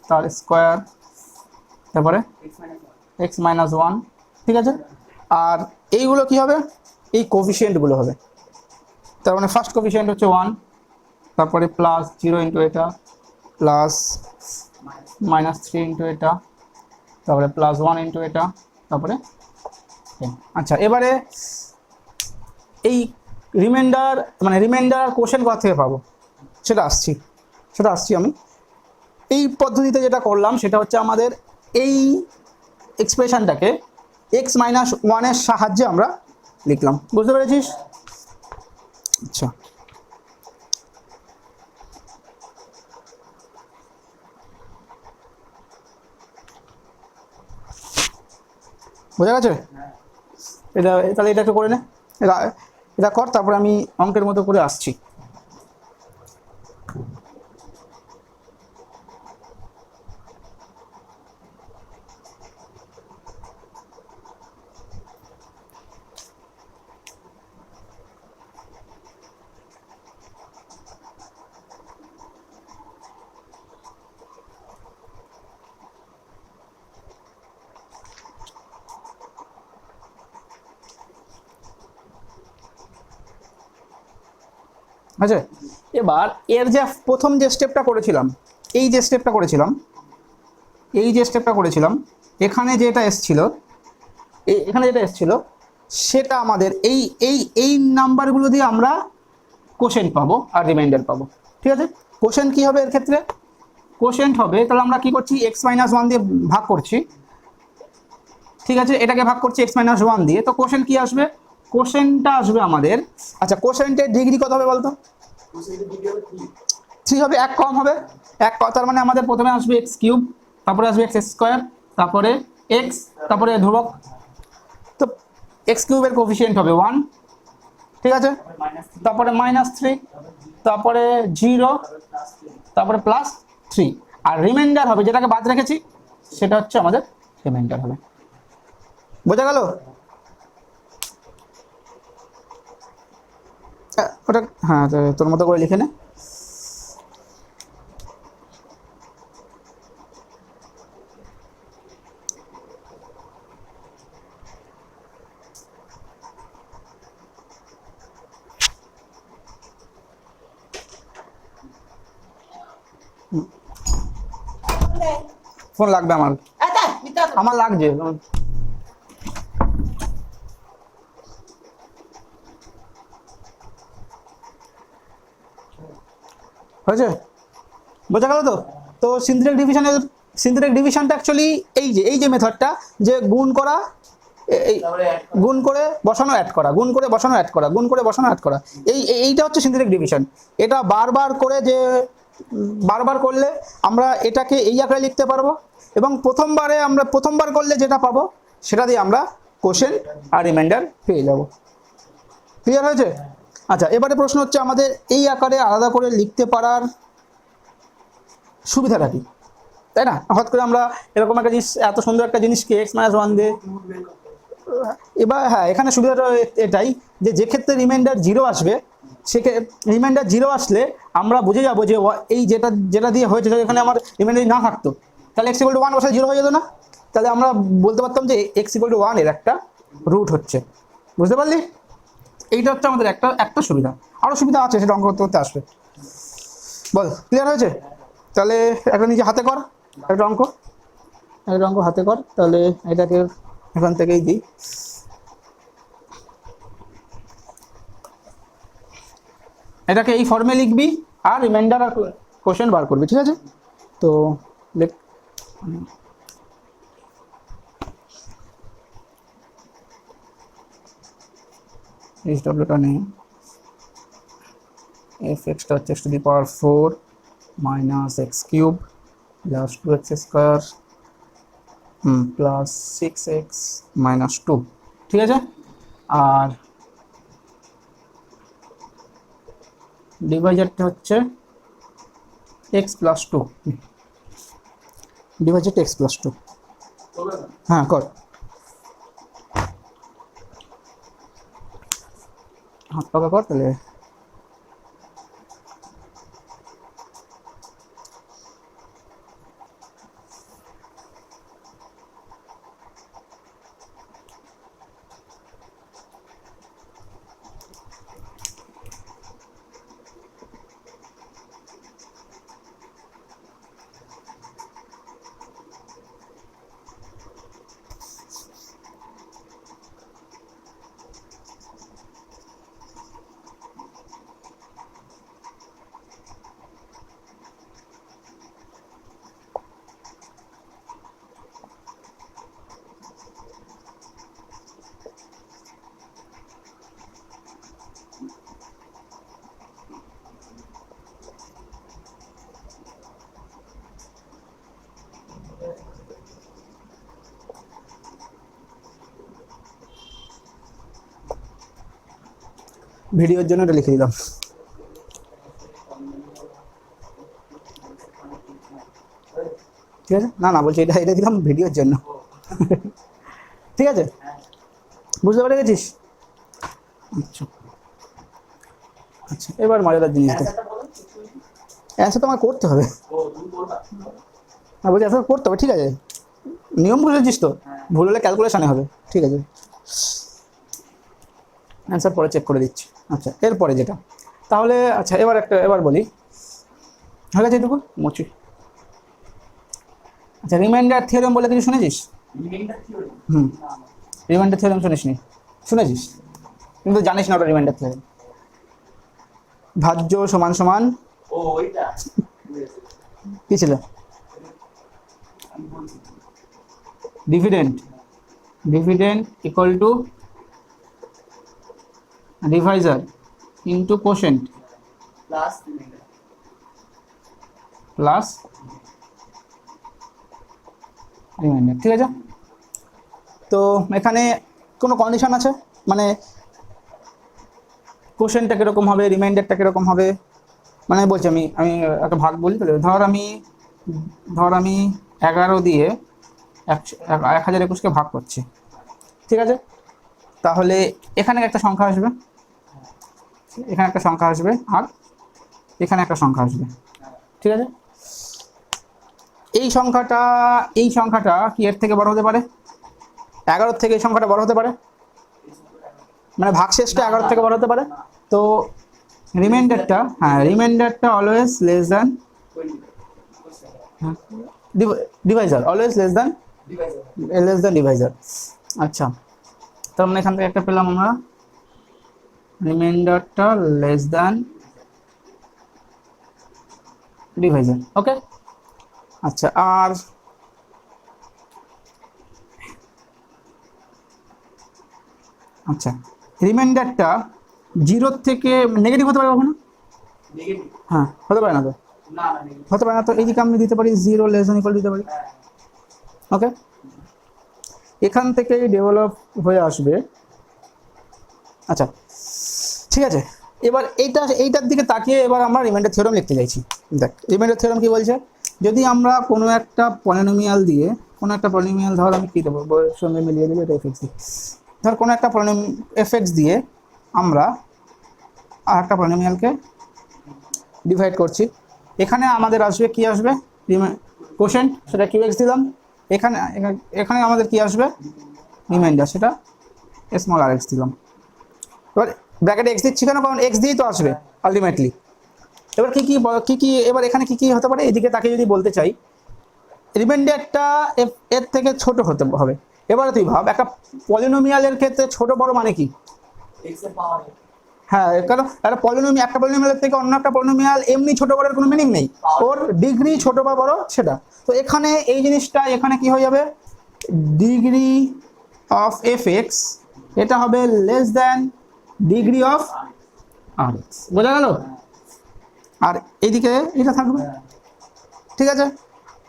তার স্কোয়ার, তারপরে x-1, ঠিক আছে। আর এইগুলো কি হবে? এই কোফিশিয়েন্টগুলো হবে, তার মানে ফার্স্ট কোফিশিয়েন্ট হচ্ছে 1, তারপরে +0 ইন্টু এটা, প্লাস -3 ইন্টু এটা, তারপরে +1 ইন্টু এটা, তারপরে আচ্ছা, এবারে এই রিমাইন্ডার কোশ্চেন কোথা থেকে পাবো সেটা আসছি আমি। এই পদ্ধতিতে যেটা করলাম সেটা হচ্ছে আমাদের এই এক্সপ্রেশনটাকে x-1 এর সাহায্যে আমরা লিখলাম, বুঝতে পেরেছিস? আচ্ছা, বোঝা গেছে? তাহলে এটা একটু করে নে, এটা কর, তারপরে আমি অঙ্কের মতো করে আসছি। আচ্ছা, এবার এর যে প্রথম যে স্টেপটা করেছিলাম, এখানে যেটা এসছিল, সেটা আমাদের এই নাম্বারগুলো দিয়ে আমরা কোশেন্ট পাবো আর রিমাইন্ডার পাবো, ঠিক আছে। কোশেন্ট কি হবে এর ক্ষেত্রে? কোশেন্ট হবে, তাহলে আমরা কি করছি, x-1 দিয়ে ভাগ করছি, ঠিক আছে, এটাকে ভাগ করছি x মাইনাস ওয়ান দিয়ে, তো কোশেন্ট কি আসবে? কোশেন্টটা আসবে আমাদের, আচ্ছা কোশেন্টের ডিগ্রি কত হবে বলতো? কোশ্চেনের ডিগ্রি হবে 3 3 হবে, এক কম হবে, তার মানে আমাদের প্রথমে আসবে এক্স কিউব, তারপরে আসবে এক্স স্কোয়ার, তারপরে এক্স, তারপরে ধ্রুবক। তো এক্স কিউবের কোফিসিয়েন্ট হবে 1, ঠিক আছে, -3 তারপরে -3, তারপরে 0, তারপরে +3, আর রিমাইন্ডার হবে যেটাকে বাদ রেখেছি সেটা হচ্ছে আমাদের রিমাইন্ডার হবে। বোঝা গেল? ওটা হ্যাঁ, তোর মতো করে লিখে নে। ফোন লাগবে আমার, আমার লাগছে। হয়েছে? বোঝা গেল তো? তো সিনথেটিক ডিভিশনটা অ্যাকচুয়ালি এই যে মেথডটা, যে গুণ করা, এই তারপরে add করা। গুণ করে বসানো অ্যাড করা, গুণ করে বসানো অ্যাড করা, গুণ করে বসানো অ্যাড করা, এইটা হচ্ছে সিনথেটিক ডিভিশন। এটা বারবার করে বারবার করলে আমরা এটাকে এই আকারে লিখতে পারবো, এবং প্রথমবার করলে যেটা পাবো সেটা দিয়ে আমরা কোশেন্ট আর রিমাইন্ডার পেয়ে যাব। ক্লিয়ার হয়েছে? আচ্ছা, এবারে প্রশ্ন হচ্ছে আমাদের এই আকারে আলাদা করে লিখতে পারার সুবিধাটা কি, তাই না? হঠাৎ করে আমরা এরকম একটা জিনিস, এত সুন্দর একটা জিনিসকে x মাইনাস ওয়ান দিয়ে, এবার হ্যাঁ, এখানে সুবিধাটা এটাই যে ক্ষেত্রে রিমাইন্ডার 0 আসবে, রিমাইন্ডার 0 আসলে আমরা বুঝে যাবো যে এই যেটা দিয়ে হয়েছে, এখানে আমার রিমাইন্ডার না থাকতো তাহলে x = 1 বসে 0 হয়ে যেত না? তাহলে আমরা বলতে পারতাম যে x = 1 এর একটা রুট হচ্ছে। বুঝতে পারলি? এইটা হচ্ছে আমাদের একটা সুবিধা। আরও সুবিধা আছে, সেটা অঙ্ক করতে করতে আসবে। বল, ক্লিয়ার হয়েছে? তাহলে একটা নিজে হাতে কর, একটা অঙ্ক হাতে কর। তাহলে এটাকে এখান থেকেই দিই। এটাকে এই ফর্মে লিখবি আর রিমাইন্ডার আর কোশ্চেন বার করবি, ঠিক আছে? তো দেখ, এইচডব্লিউটা নেই, এফ(x)টা হচ্ছে x⁴ minus x cube plus 2x square plus 6x minus 2, ঠিক আছে? আর ডিভাইজারটা হচ্ছে x প্লাস 2, ডিভাইজারটা x প্লাস 2। হ্যাঁ কর, হাত পাকা কর তাহলে। ভিডিওর জন্য এটা লিখে দিলাম। ঠিক আছে, না বলছি এটা দিলাম ভিডিওর জন্য। ঠিক আছে, বুঝতে পেরে গেছিস? আচ্ছা আচ্ছা, এবার মজাদার জিনিস দেখ। অ্যান্সার তো আমার করতে হবে, না বলছি অ্যান্সার করতে হবে, ঠিক আছে? নিয়ম বুঝেছিস তো? ভুল হলে ক্যালকুলেশানে হবে, ঠিক আছে? অ্যান্সার পরে চেক করে দিচ্ছি। আচ্ছা, এরপরে যেটা, তাহলে আচ্ছা এবার বলি, হয়ে গেছে এটুকু মুচি। আচ্ছা, রিমাইন্ডার থিওরেম বলে কিছু শুনেছিস? রিমাইন্ডার থিওরেম শুনিসনি? শুনেছিস কিন্তু জানিস না ওটা রিমাইন্ডার থিওরেম। ভাজ্য সমান সমান কি ছিল? Dividend dividend equal to Deviser into quotient plus reminder. Plus reminder. ঠিক আছে, তো এখানে কোনো কন্ডিশন আছে, মানে কোশ্চেনটা কীরকম হবে, রিমাইন্ডারটা কীরকম হবে, মানে বলছি আমি আমি একটা ভাগ বলি তাহলে। ধর আমি 11 দিয়ে 1021কে ভাগ করছি, ঠিক আছে? তাহলে এখানে একটা সংখ্যা আসবে, এখানে একটা সংখ্যা আসবে, আর এখানে একটা সংখ্যা আসবে, ঠিক আছে? এই সংখ্যাটা কি এর থেকে বড় হতে পারে? 11 থেকে এই সংখ্যাটা বড় হতে পারে, মানে ভাগশেষটা 11 থেকে বড় হতে পারে। তো রিমাইন্ডারটা always less than divisor, always less than divisor. আচ্ছা, তার মানে এখান থেকে একটা পেলাম আমরা, রিমাইন্ডারটা লেস দ্যান ডিভাইজার। ওকে, আচ্ছা, আর আচ্ছা রিমাইন্ডারটা 0 থেকে নেগেটিভ হতে পারে কখনো? নেগেটিভ? হ্যাঁ, হতে পারে না তো? না না নেগেটিভ হতে পারে না, তো এইদিকে আমি দিতে পারি 0 লেস দ্যান ইকুয়াল দিতে পারি। ওকে, এখান থেকেই ডেভেলপ হয়ে আসবে। আচ্ছা, ঠিক আছে, এবার এইটার দিকে তাকিয়ে এবার আমরা রিমাইন্ডার থিওরেম লিখতে চাইছি। দেখ, রিমাইন্ডার থিওরেম কি বলছে, যদি আমরা কোনো একটা পলিনোমিয়াল দিয়ে, কোনো একটা পলিনোমিয়াল, ধর আমি কী দেবো, বইয়ের সঙ্গে মিলিয়ে দেবো, এটা এফএক্স দিয়ে, ধর কোনো একটা এফএক্স দিয়ে আমরা আর একটা পলিনোমিয়ালকে ডিভাইড করছি। এখানে আমাদের আসবে কি আসবে, কোশেন্ট, সেটা কিউএক্স দিলাম। এখানে আমাদের কি আসবে, রিমাইন্ডার, সেটা স্মল আর এক্স দিলাম। এবার ব্র্যাকেটে এক্স দিচ্ছি কেন, কারণ এক্স দিয়েই তো আসবে আলটিমেটলি। এবার কি এবার এখানে কি হতে পারে, এদিকে তাকে যদি বলতে চাই, রিমাইন্ডারটা এর থেকে ছোট হতে হবে। এবারে তুই ভাব, একটা পলিনোমিয়ালের ক্ষেত্রে ছোট বড় মানে কি? এক্স এর পাওয়ার। হ্যাঁ, কারণ একটা পলিনোমিয়ালের থেকে অন্য একটা পলিনোমিয়াল এমনি ছোট বড়ের কোনো মিনিং নেই, ওর ডিগ্রি ছোট বা বড় সেটা। তো এখানে এই জিনিসটা এখানে কি হয়ে যাবে, ডিগ্রি অফ এফ এক্স, এটা হবে less than degree of R X. বোঝা গেল? আর এইদিকে এটা থাকবে, ঠিক আছে?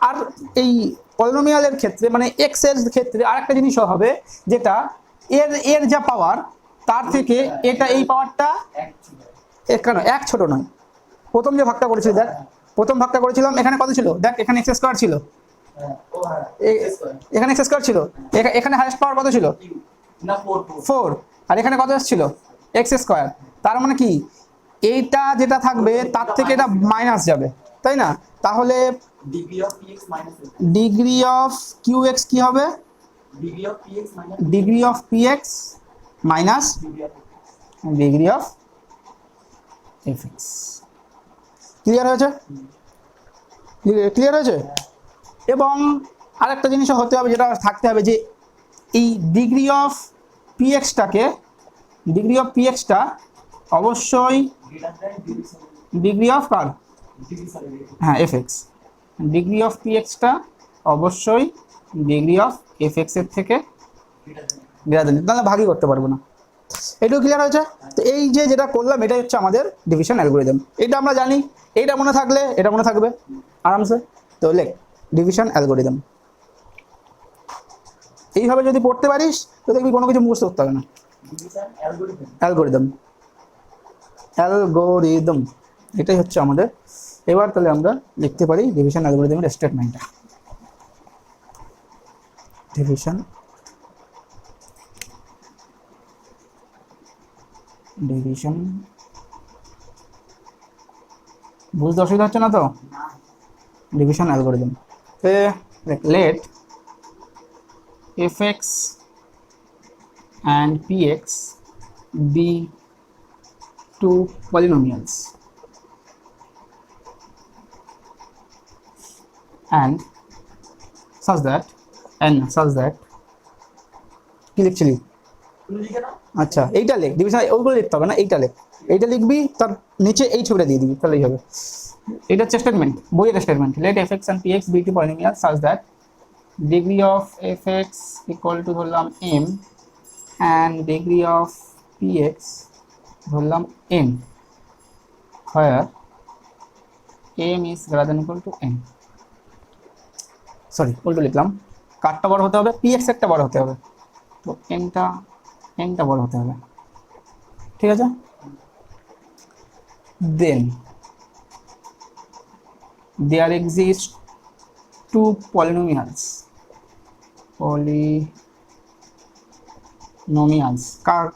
আর এই পলিনোমিয়ালের ক্ষেত্রে, মানে এক্স এর ক্ষেত্রে আরেকটা জিনিসও হবে, যেটা এর যা পাওয়ার, তার থেকে এটা এই পাওয়ারটা কেন এক ছোট নয়। প্রথম যে ভাগটা করেছিল, দেখ প্রথম ভাগটা করেছিলাম, এখানে কত ছিল, দেখ এখানে এক্স স্কোয়ার ছিল, এখানে এক্স স্কোয়ার ছিল, এখানে হাইয়েস্ট পাওয়ার কত ছিল, 4, আর এখানে কত ছিল, এক্স স্কোয়ার। তার মানে কি, এইটা যেটা থাকবে তার থেকে এটা মাইনাস যাবে, তাই না? তাহলে ডিগ্রি অফ কিউ এক্স কি হবে, degree of P x minus degree of F x. Clear হয়েছে? ক্লিয়ার হয়েছে? এবং আরেকটা জিনিসও হতে হবে, যেটা থাকতে হবে, যে এই ডিগ্রি অফ পি এক্সটা অবশ্যই ডিগ্রি অফ কার, হ্যাঁ F x, degree of P extra অবশ্যই ডিগ্রি অফ এফ এক্সের থেকে গ্রেটার দেন, তাহলে ভাগই করতে পারবো না। এটাও ক্লিয়ার হয়েছে? তো এই যেটা করলাম, এটাই হচ্ছে আমাদের ডিভিশন অ্যালগরিদম। এটা আমরা জানি, এইটা মনে থাকলে এটা মনে থাকবে আরামসে। তো লেখ ডিভিশন অ্যালগরিদম, এইভাবে যদি পড়তে পারিস তো দেখবি কোনো কিছু মুখস্থ করতে হবে না। অ্যালগরিদম এটাই হচ্ছে আমাদের। এবার তাহলে আমরা লিখতে পারি ডিভিশন অ্যালগরিদমের স্টেটমেন্টটা। ডিভিশন বুঝতে অসুবিধা হচ্ছে না তো? Division algorithm, let fx and px be two polynomials and such that কি লিখছিলি? আচ্ছা, এইটা লেখ, ডিভিশন ওইগুলো লিখতে হবে না, এইটা লেখ, এইটা লিখবি, তার নিচে এই ছবিটা দিয়ে দিবি, তাহলেই হবে। এটা হচ্ছে স্টেটমেন্ট, বইয়ের statement. Let fx and px be two polynomials such that degree of F X equal to ধরলাম M and degree of P X ধরলাম N, where m is greater than equal to n, sorry উল্টো লিখলাম, কারটা বড় হতে হবে, P x একটা বড় হতে হবে, তো এনটা বড় হতে হবে, ঠিক আছে। দেন there exist two polynomials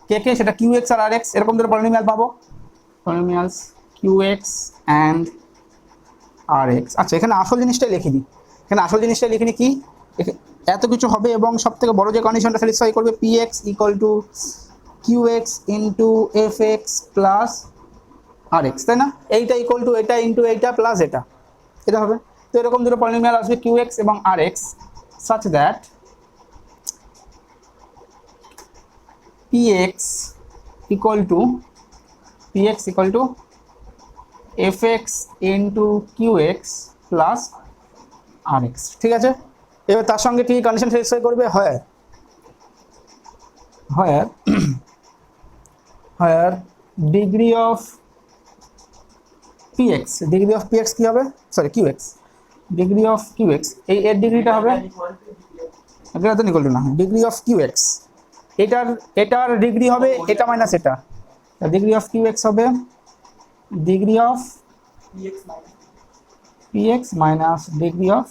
কে সেটা কিউ এক্স আর আর এক্স, এরকম ধরে পলিনোমিয়াল পাবো, polynomials Q X and R X. আচ্ছা এখানে আসল জিনিসটাই লিখে দিই, কি এত কিছু হবে এবং সব থেকে বড় যে কন্ডিশনটা স্যাটিসফাই করবে, P X equal to Q X into F X plus R X, তাই না? এইটা ইকুয়াল টু এটা ইন্টু এইটা প্লাস এটা হবে। তো এরকম দুটো পলিনোমিয়াল আসবে কিউ এক্স এবং R X, such that px equal to fx into qx plus rx, ঠিক আছে। এবার তার সঙ্গে কি কন্ডিশন স্যাটিসফাই করবে, where ডিগ্রি অফ px কি হবে, sorry qx, degree of qx, এই এর ডিগ্রিটা হবে গ্রেটার দ্যান ইকুয়াল টু না, ডিগ্রি অফ qx, এটার ডিগ্রি হবে এটা মাইনাস এটা, ডিগ্রি অফ qx হবে degree of px minus degree of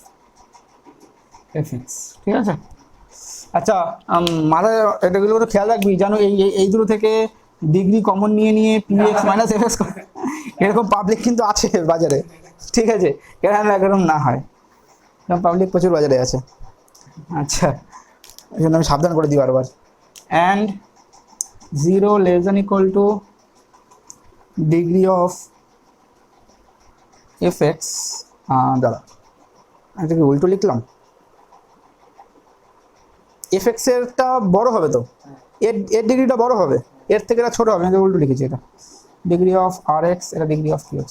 fx, ঠিক আছে। আচ্ছা মাথায় এটাগুলো একটু খেয়াল রাখবি, জানো এই দুটো থেকে ডিগ্রি কমন নিয়ে px মাইনাস fx এরকম পাবলিক কিন্তু আছে বাজারে, ঠিক আছে, এরকম না হয়, এরকম পাবলিক প্রচুর বাজারে আছে। আচ্ছা এই জন্য আমি সাবধান করে দিই বারবার। And 0 less than equal to degree of fx, দাঁড়া এটা কি উল্টো লিখলাম, fx এরটা বড় হবে, তো এর ডিগ্রিটা বড় হবে, এর থেকে এটা ছোট হবে, আমি উল্টো লিখেছি, এটা ডিগ্রি অফ আর এক্স, এটা degree of qx,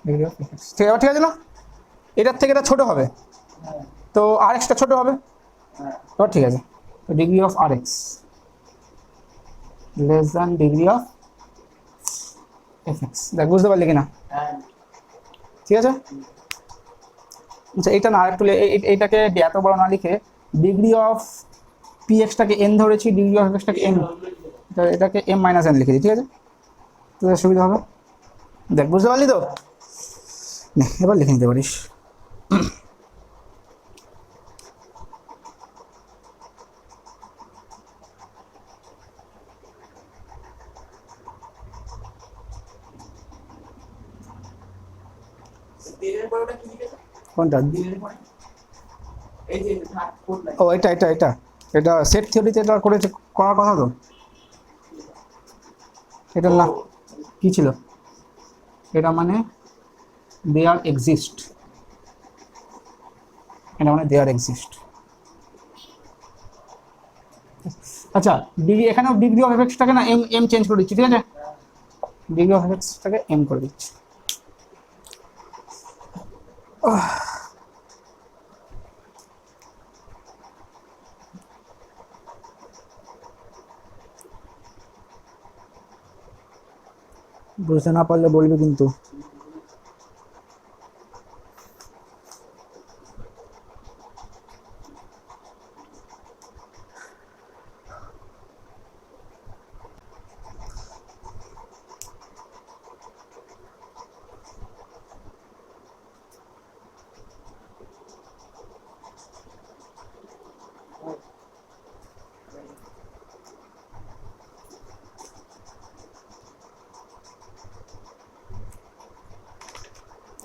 degree of fx, ঠিক আছে না, এটার থেকে এটা ছোট হবে, তো আর এক্সটা ছোট হবে, তো ঠিক আছে, তো degree of R X less than degree of fx, দেখ বুঝতে পারলি কিনা, ঠিক আছে। আচ্ছা এটা না আরেকটু এইটাকে এত বড় না লিখে ডিগ্রি অফ পি এক্সটাকে এন ধরেছি, ডিগ্রি অফ এক্সটাকে এম, এটাকে এম মাইনাস এন লিখে দিই, ঠিক আছে, তোদের সুবিধা হবে, দেখ বুঝতে পারলি তো, এবার লিখে নিতে পারিস। কোনটা, ও এটা সেট থিওরিতে এটা করার কথা, তো এটা না কি ছিল, এটা মানে দেয়ার এক্সিস্ট, আচ্ছা ডিগ্রি, এখানেও ডিগ্রি অফ এফএক্সটাকে না এম চেঞ্জ করে দিচ্ছি, ঠিক আছে, ডিগ্রি অফ এফএক্সটাকে এম করে দিচ্ছি। বুঝতে না পারলে বলবি কিন্তু।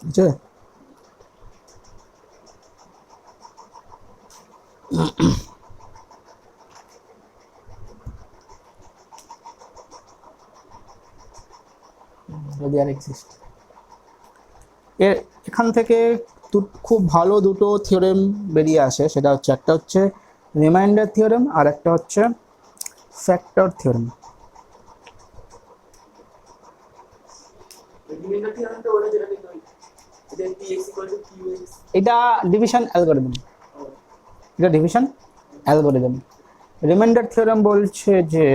বুঝছে, এখান থেকে খুব ভালো দুটো থিওরেম বেরিয়ে আসে, সেটা হচ্ছে একটা হচ্ছে রিমাইন্ডার থিওরেম আর একটা হচ্ছে ফ্যাক্টর থিওরেম। এটা ডিভিশন অ্যালগরিদম, এটা ডিভিশন অ্যালগরিদম। রিমাইন্ডার থিওরেম বলছে যে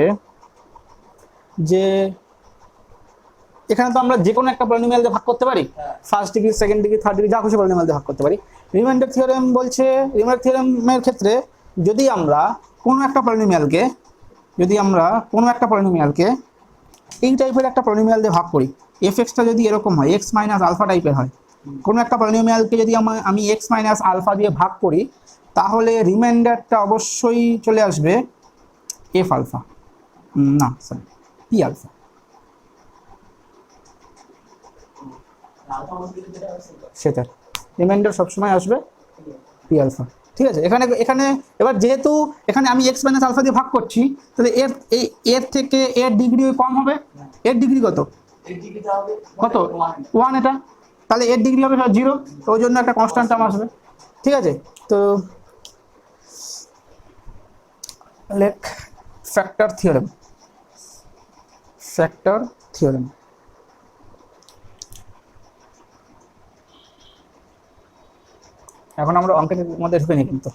যে এখানে তো আমরা যে কোনো একটা পলিনোমিয়াল দিয়ে ভাগ করতে পারি, first degree, second degree, third degree, যা খুশি পলিনোমিয়াল দিয়ে ভাগ করতে পারি। রিমাইন্ডার থিওরেম বলছে, রিমাইন্ডার থিওরেমের ক্ষেত্রে যদি আমরা কোনো একটা পলিনোমিয়ালকে এই টাইপের একটা পলিনোমিয়াল দিয়ে ভাগ করি, এফ এক্সটা যদি এরকম হয়, এক্স মাইনাস আলফা টাইপের হয়, কোনো একটা পলিনোমিয়ালকে যদি আমি এক্স মাইনাস আলফা দিয়ে ভাগ করি, তাহলে রিমাইন্ডারটা অবশ্যই চলে আসবে এফ আলফা, না সরি পি আলফা। সেটা রিমাইন্ডার সবসময় আসবে পি আলফা। ঠিক আছে, এখানে এবার যেহেতু এখানে আমি এক্স মাইনাস আলফা দিয়ে ভাগ করছি, তাহলে এর থেকে এর ডিগ্রি কম হবে। এর ডিগ্রি কত? কত? 1 এটা, তাহলে এর ডিগ্রি হবে 0, তো ওই জন্য একটা কনস্ট্যান্ট টার্ম আসবে। ঠিক আছে, তো লেখ ফ্যাক্টর থিওরেম। এখন আমরা অঙ্কের মধ্যে ঢুকে নিই, কিন্তু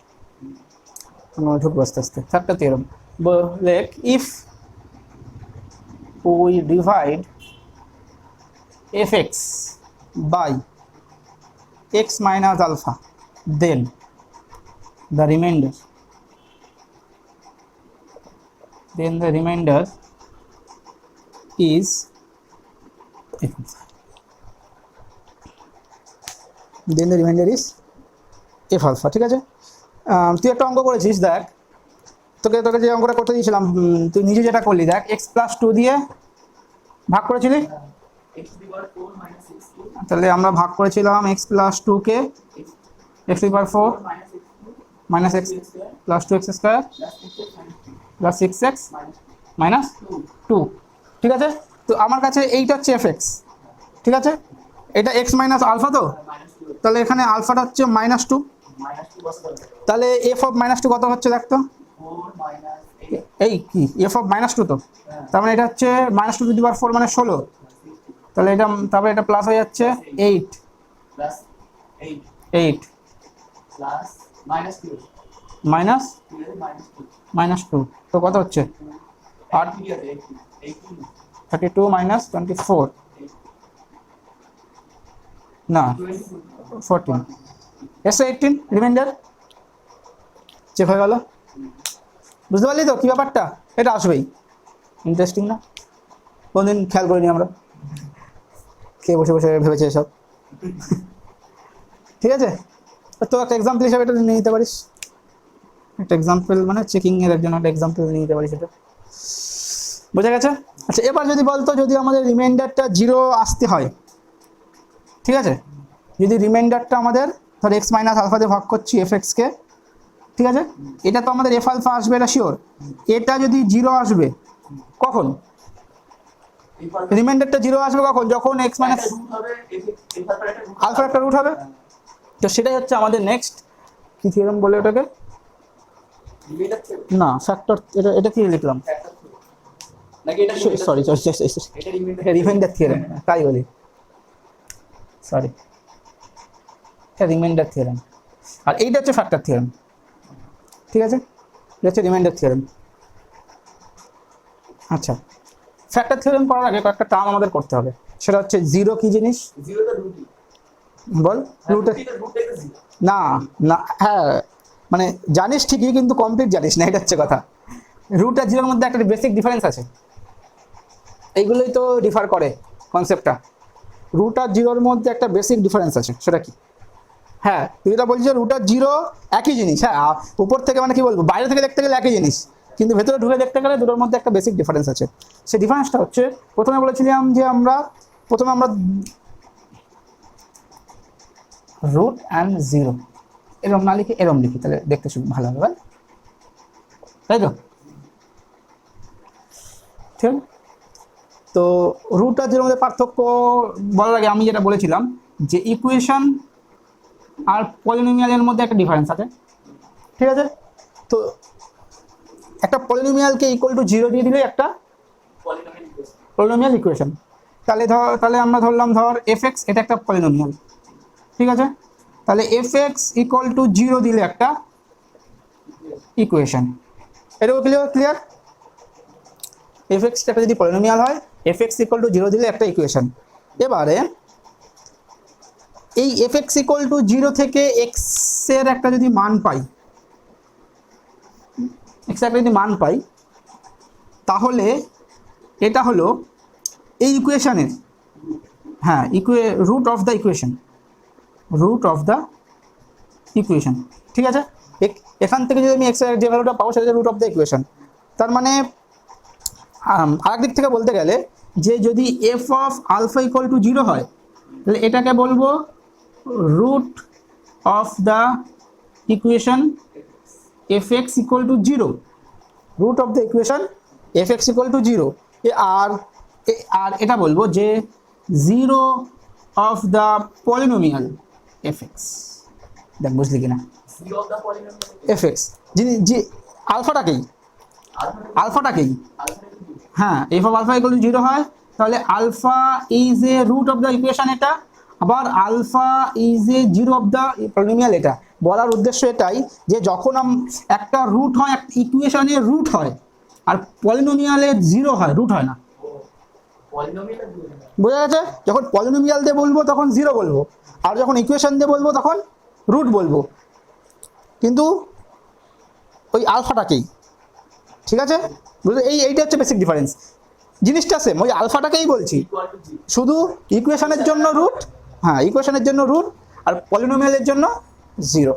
আমরা ঢুকবো আস্তে আস্তে। ফ্যাক্টর থিওরেম লেখ, if we divide fx by x minus alpha, then the remainder is f alpha। ঠিক আছে, তুই একটা অঙ্ক করেছিস, দেখ তোকে যে অঙ্কটা করতে দিয়েছিলাম, তুই নিজে যেটা করলি, দেখ x+2 দিয়ে ভাগ করেছিলি, তাহলে আমরা ভাগ করেছিলাম x+2 কে x⁴ minus x plus 2x² plus 6x minus 2। ঠিক আছে, তো আমার কাছে এইটা হচ্ছে fx। ঠিক আছে, এটা x মাইনাস আলফা, তো তাহলে এখানে আলফাটা হচ্ছে -2, তাহলে f অফ -2 কত হচ্ছে দেখ তো, এই কি f অফ -2, তো তার মানে এটা হচ্ছে -2⁴ মানে 16, তাহলে এটা তারপরে এটা প্লাস হয়ে যাচ্ছে 8 মাইনাস 2, তো কত হচ্ছে 32 মাইনাস 24, না 14, এসে 18 রিমাইন্ডার চেক হয়ে গেল। বুঝতে পারলি তো কি ব্যাপারটা? এটা আসবেই, ইন্টারেস্টিং না? কোনদিন খেয়াল করিনি আমরা, কে বসে বসে ভেবেছে এসব। ঠিক আছে, তো একটা এক্সাম্পল হিসাবে এটা নিয়ে নিতে পারিস, একটা এক্সাম্পল মানে চেকিং এর জন্য একটা এক্সাম্পল নিয়ে নিতে পারিস, এটা বোঝা গেছে? আচ্ছা, এবার যদি বলতো যদি আমাদের রিমাইন্ডারটা 0 আসতে হয়, ঠিক আছে, যদি রিমাইন্ডারটা আমাদের ধর এক্স মাইনাস আলফা দিয়ে ভাগ করছি এফএক্সকে, ঠিক আছে, এটা তো আমাদের এফ আলফা আসবে, এটা শিওর। এটা যদি 0 আসবে কখন? রিমাইন্ডারটা 0 আসবে কখন? যখন এক্স মাইনাস আলফার একটা রুট হবে। তো সেটাই হচ্ছে আমাদের নেক্সট কি থিওরেম বলে ওটাকে, না ফ্যাক্টর, এটা কি লিখলাম, সরি রিমাইন্ডার থিওরেম, তাই বলি, সরি রিমাইন্ডার থিওরেম, আর এইটা হচ্ছে ফ্যাক্টর থিওরেম। ঠিক আছে, এটা হচ্ছে রিমাইন্ডার থিওরেম। আচ্ছা, ফ্যাক্টর থিওরেম করার আগে কয়েকটা টার্ম আমাদের করতে হবে, সেটা হচ্ছে 0 কি জিনিস বল? রুটে না না, হ্যাঁ মানে জানিস ঠিকই, কিন্তু কমপ্লিট জানিস না, এটা হচ্ছে কথা। রুট আর 0-এর মধ্যে একটা বেসিক ডিফারেন্স আছে, এইগুলোই তো ডিফার করে কনসেপ্টটা। রুট আর 0-এর মধ্যে একটা বেসিক ডিফারেন্স আছে, সেটা কি? হ্যাঁ, তুই যেটা বলছিস রুট আর 0 একই জিনিস, হ্যাঁ উপর থেকে মানে কি বলবো, বাইরে থেকে দেখতে গেলে একই জিনিস, কিন্তু ভেতরে ঢুকে দেখতে গেলে দুটোর মধ্যে একটা বেসিক ডিফারেন্স আছে। সেই ডিফারেন্সটা হচ্ছে, প্রথমে বলেছিলাম যে আমরা রুট অ্যান্ড 0 এরম না লিখে এরম লিখি, তাহলে দেখতে ভালো হবে, তাই তো? ঠিক, তো রুট আর 0-এর মধ্যে পার্থক্য বলার আগে আমি যেটা বলেছিলাম যে ইকুয়েশন আর পলিনোমিয়ালের মধ্যে একটা ডিফারেন্স আছে। ঠিক আছে, তো একটা পলিনোমিয়ালকে ইকুয়াল টু 0 দিয়ে দিলে একটা পলিনোমিয়াল ইকুয়েশন। তাহলে আমরা ধরলাম, ধর fx, এটা একটা পলিনোমিয়াল। ঠিক আছে, তাহলে fx ইকুয়াল টু 0 দিলে একটা ইকুয়েশন। এটুকু ক্লিয়ার? এফএক্সটা যদি পলিনোমিয়াল হয়, এফএক্স ইকুয়াল টু 0 দিলে একটা ইকুয়েশন। এবারে এই এফএক্স ইকুয়াল টু 0 থেকে এক্স এর একটা যদি মান পাই, এক্স এর একটা যদি মান পাই, তাহলে এটা হলো এই ইকুয়েশনের, হ্যাঁ, root of the equation, root of the equation. ঠিক আছে, এখান থেকে যদি আমি এক্স এর যে ভ্যালুটা পাবো সেটা রুট অফ দ্য ইকুয়েশন। তার মানে আরেক দিক থেকে বলতে গেলে যে যদি F of alpha equal to 0 হয়, তাহলে এটাকে বলবো root of the equation F X equal to 0, root of the equation F X equal to 0। আর এটা বলবো যে 0 of the polynomial F X. দেখ বুঝলি কিনা? Zero of the polynomial F X যে আলফাটাকেই, হ্যাঁ, F of alpha equal to 0 হয়, তাহলে alpha is a root of the equation এটা, আবার alpha is a 0 of the polynomial এটা। বলার উদ্দেশ্য এটাই যে যখন একটা রুট হয়, একটা ইকুয়েশনের রুট হয়, আর পলিনোমিয়ালের 0 হয়, রুট হয় না। পলিনোমিয়াল বোঝা গেছে? যখন পলিনোমিয়াল দিয়ে বলবো তখন 0 বলবো, আর যখন ইকুয়েশন দিয়ে বলবো তখন রুট বলবো, কিন্তু ওই আলফাটাকেই। ঠিক আছে, বুঝলে? এইটা হচ্ছে বেসিক ডিফারেন্স। জিনিসটা সেম, ওই আলফাটাকেই বলছি, ইকুয়াল টু 0। শুধু ইকুয়েশনের জন্য রুট, হ্যাঁ, ইকুয়েশনের জন্য রুট, আর পলিনোমিয়ালের জন্য 0।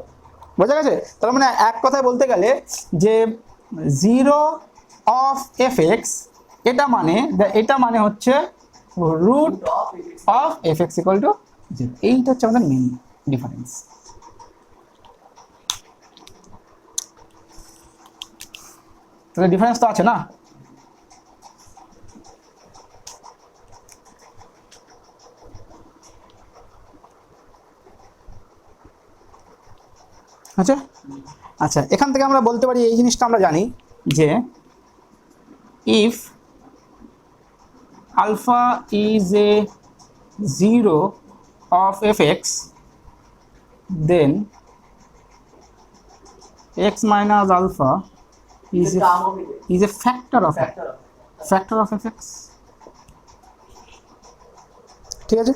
বোঝা গেছে? তার মানে এক কথায় বলতে গেলে যে 0 অফ এফ এক্স, এটা মানে হচ্ছে root of F X equal to 0। এইটা হচ্ছে আমাদের মেইন ডিফারেন্স। তাহলে ডিফারেন্স তো আছে না? আচ্ছা আচ্ছা, এখান থেকে আমরা বলতে পারি, এই জিনিসটা আমরা জানি যে if alpha is a 0 of F X, then X minus alpha is a factor of fx। ঠিক আছে,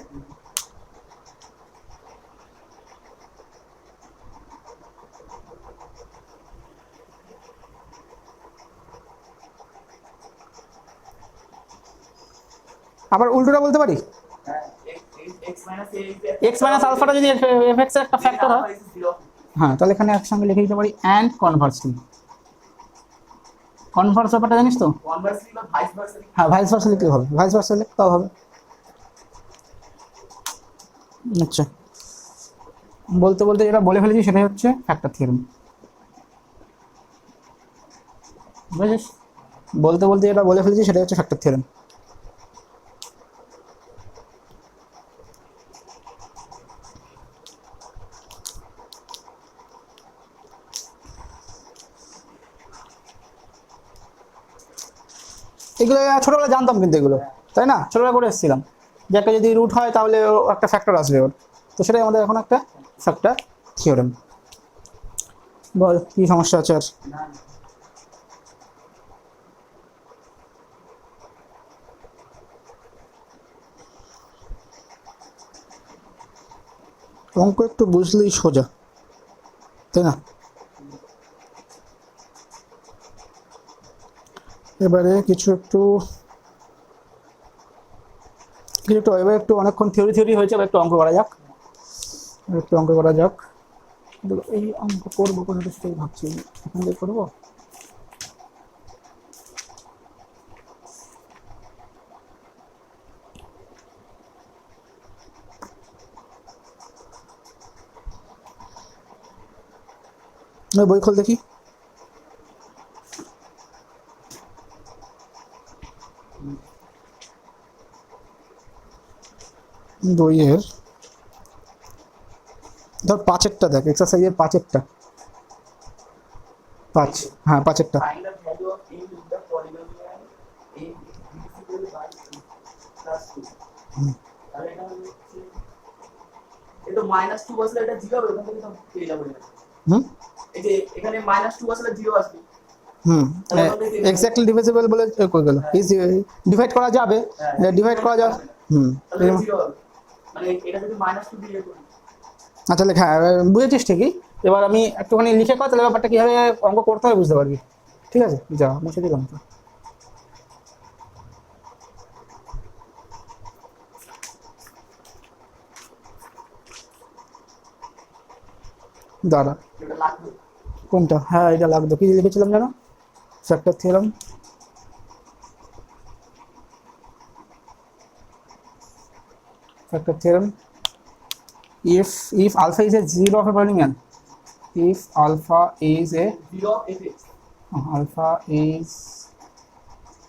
আবার উল্টোটা বলতে পারি, এক্স মাইনাস আলফাটা যদি এফ এক্স এর একটা ফ্যাক্টর হয়, হ্যাঁ, তাহলে এখানে একসঙ্গে লিখে দিতে পারি অ্যান্ড কনভার্সলি। কনভার্স ব্যাপারটা জানিস তো? হ্যাঁ, ভাইস ভার্সা লিখতে হবে, ভাইস ভার্সা লিখতেও হবে। আচ্ছা, বলতে বলতে যেটা বলে ফেলেছি সেটাই হচ্ছে ফ্যাক্টর থিওরেম। বুঝেছিস? বলতে বলতে যেটা বলে ফেলেছি সেটাই হচ্ছে ফ্যাক্টর থিওরেম। এগুলো ছোটবেলা জানতাম কিন্তু এগুলো, তাই না? ছোটবেলা করে এসেছিলাম যে একটা যদি রুট হয় তাহলে একটা ফ্যাক্টর আসবে ওর, তো সেটাই আমাদের এখন একটা ফ্যাক্টর থিওরেম। বল কি সমস্যা আছে আর? অঙ্ক একটু বুঝলেই সোজা, তাই না? এবারে এবার একটু অনেকক্ষণ থিওরি হয়েছে, এবার একটু অঙ্ক করা যাক, এই অঙ্ক করবো কোনটা সেটাই ভাবছি, এখান থেকে করবো। বই খোল দেখি। বইয়ের ধর 5-এরটা দেখ, এক্সারসাইজের 5-এরটা, 5, হ্যাঁ 5-এরটা। এটা -2 বসলে এটা 0 হবে, ওখান থেকে তো পেয়ে যাবো। এই যে এখানে -2 আসলে 0 আসবে। এক্স্যাক্টলি ডিভিজিবল বলে কই গেল ইজ ডিভাইড করা যাবে, ডিভাইড করা যাবে। তাহলে 0 হবে। মানে এটা যদি -2 দিয়ে করি। আচ্ছা লেখা বুঝেছিস ঠিকই। এবার আমি একটুখানি লিখে কর, তাহলে ব্যাপারটা কীভাবে অঙ্ক করতে হবে বুঝতে পারবি। ঠিক আছে, যা মুছে দিলাম তো। দাঁড়া, এটা লাগবে। কোনটা? হ্যাঁ এটা লাগতো। কি লিখেছিলাম জানো? Factor theorem. Factor theorem. If alpha is a zero of a polynomial, if alpha is a 0 of fx alpha is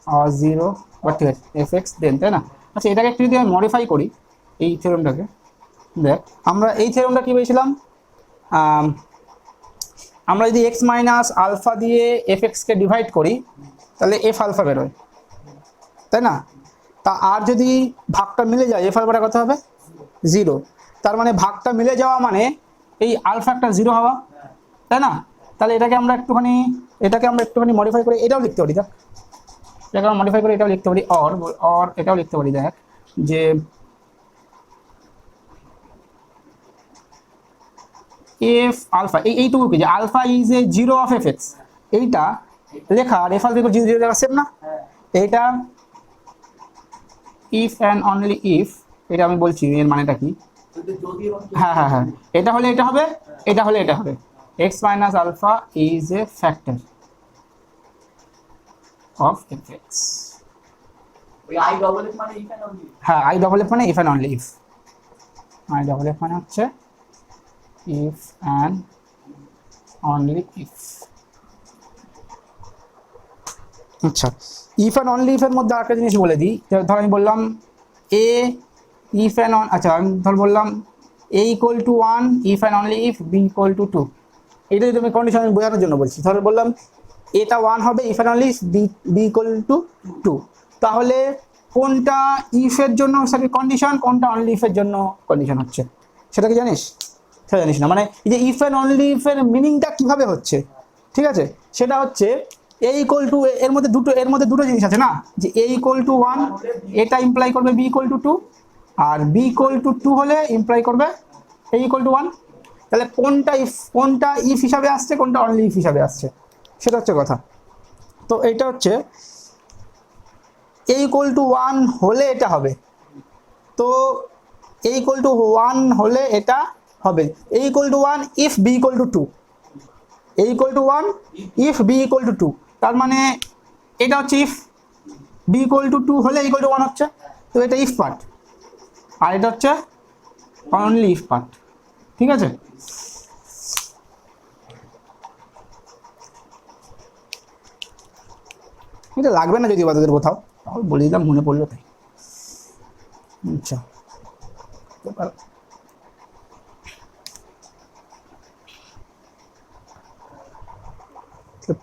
a zero but ঠিক আছে fx দেন, তাই না? আচ্ছা এটাকে একটু যদি আমি মডিফাই করি, এই থিওরামটাকে দেখ, আমরা এই থিওরামটা কি পেয়েছিলাম? আমরা যদি x মাইনাস আলফা দিয়ে fx-কে ডিভাইড করি তাহলে f আলফা বেরোয়, তাই না? তা আর যদি ভাগটা মিলে যায় f আলফাটা কত হবে? 0। তার মানে ভাগটা মিলে যাওয়া মানে এই আলফা একটা 0 হওয়া, তাই না? তাহলে এটাকে আমরা একটুখানি মডিফাই করে এটাও লিখতে পারি। দেখ, এটাকে আমরা মডিফাই করে এটাও লিখতে পারি, অর এটাও লিখতে পারি। দেখ যে এফ আলফা এইটুকু কি, যে alpha is a 0 of F X, এইটা লেখা আর এফ আলফা 0 0 লেখা সেম না? এইটা ইফ অ্যান্ড অনলি ইফ, এটা আমি বলছি এর মানেটা কি। যদি এবং হ্যাঁ, এটা হলে এটা হবে, এটা হলে এটা হবে। x minus alpha is a factor of fx। ওই I double F মানে if and only if। হ্যাঁ, আই ডবল এফ মানে if and only if. I double F মানে হচ্ছে ইফ অ্যান্ড অনলি ইফ। আচ্ছা, ইফ অ্যান্ড অনলি ইফের মধ্যে আরেকটা জিনিস বলে দিই। ধর আমি বললাম এ ইফ অ্যান্ড আচ্ছা আমি ধর বললাম a equal to 1 if and only if b equal to 2। এটা যদি আমি কন্ডিশন আমি বোঝানোর জন্য বলছি। ধর বললাম এটা 1 হবে if and only if b equal to 2, তাহলে কোনটা ইফের জন্য সেটা কন্ডিশন, কোনটা অনলি ইফের জন্য কন্ডিশন হচ্ছে, সেটা কি জানিস? সেটা জানিস না। মানে এই যে ইফ অ্যান্ড অনলি ইফের মিনিংটা কীভাবে হচ্ছে, ঠিক আছে? সেটা হচ্ছে a ইকুয়াল টু, এর মধ্যে দুটো জিনিস আছে না, যে a ইকুয়াল টু 1 এটা ইমপ্লাই করবে b ইকুয়াল টু 2, আর b ইকুয়াল টু 2 হলে ইমপ্লাই করবে a ইকুয়াল টু 1। তাহলে কোনটা ইফ হিসাবে আসছে, কোনটা অনলি ইফ হিসাবে আসছে, সেটা হচ্ছে কথা। তো এইটা হচ্ছে a ইকুয়াল টু 1 হলে এটা হবে, তো a ইকুয়াল টু 1 হলে এটা হবে a equal to 1 if b equal to 2, a equal to 1 if b equal to 2। তার মানে এটা হচ্ছে ইফ, b ইকুয়াল টু 2 হলে ইকুয়াল টু 1 হচ্ছে, তো এটা ইফ পার্ট, আর এটা হচ্ছে অনলি ইফ পার্ট। ঠিক আছে? এটা লাগবে না যদি বাতাদের কোথাও, তাহলে বলে দিলাম, মনে পড়লো তাই। আচ্ছা,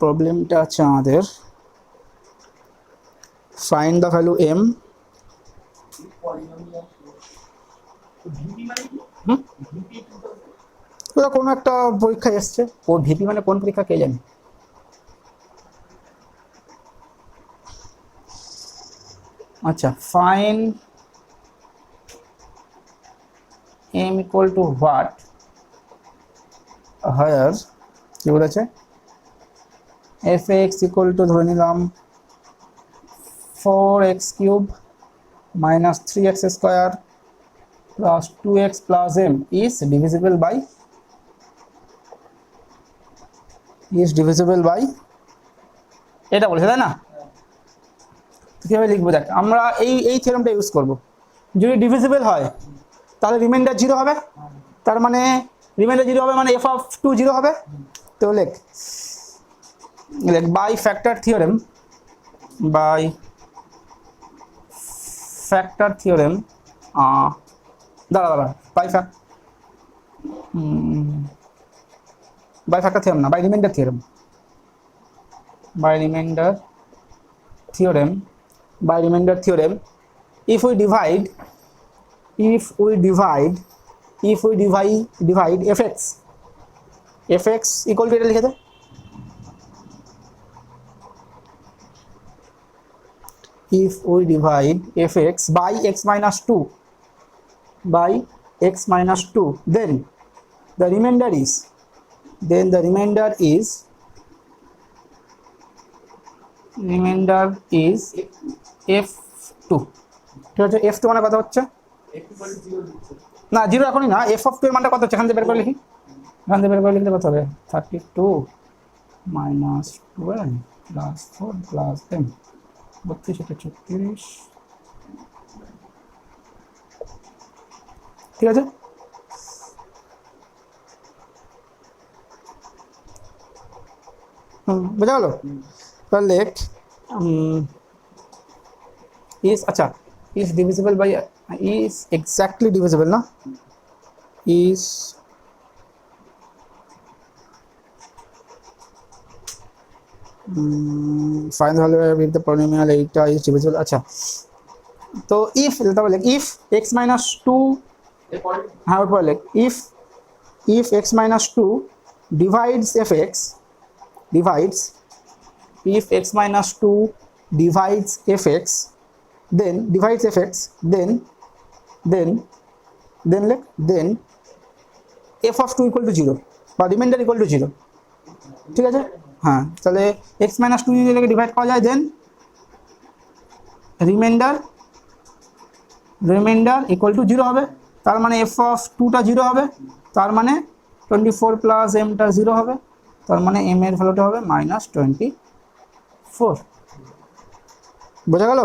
প্রবলেমটা আছে আমাদের, find the value m। VP মানে কি? ভিপি ওরা কোনো একটা পরীক্ষায় এসছে, ও ভিপি মানে কোন পরীক্ষা কে জানে। আচ্ছা, find m equal to what হায়ার, কি বলেছে, fx ইকুয়াল টু ধরে নিলাম 4x cube minus 3x square plus 2x plus m is divisible by এটা বলেছে, তাই না? কীভাবে লিখবো দেখ, আমরা এই থিওরামটা ইউজ করব। যদি ডিভিজিবল হয় তাহলে রিমাইন্ডার 0 হবে, তার মানে রিমাইন্ডার 0 হবে মানে f অফ 2 0 হবে। তো লেখ by factor theorem, by factor theorem, দাঁড়া বাই ফ্যাক্টর থিওরেম না, by remainder theorem, by remainder theorem, if we divide fx F X equal to এটা লিখে দে, if we divide fx by x minus 2 by x minus 2, then the remainder is f2, ঠিক আছে। f2 মানে কত হচ্ছে একটু পরে জিরো দিচ্ছে না, জিরো এখনই না, f of 2 এর মানটা কত হচ্ছে এখান থেকে বের করে লিখি, এখান থেকে বের করে লিখলে কত হবে 32 minus 12 plus 4 plus m 32 এটা 36, ঠিক আছে। বোঝা গেল? তাহলে is আচ্ছা is divisible by is exactly divisible না, is find the value with the polynomial eta is divisible, আচ্ছা তো if তাহলে লিখ if x minus 2, এরপরে হ্যাঁ ওর পরে লিখ if x minus 2 divides fx divides if x minus 2 divides fx then f of 2 equal to 0 বা রিমাইন্ডার ইকুয়াল টু 0, ঠিক আছে। হ্যাঁ তাহলে x minus 2 যদি এটাকে ডিভাইড করা যায় দেন রিমাইন্ডার ইকুয়াল টু 0 হবে, তার মানে f of 2টা 0 হবে, তার মানে 24 প্লাস mটা 0 হবে, তার মানে m এর ভ্যালুটা হবে -24। বোঝা গেল?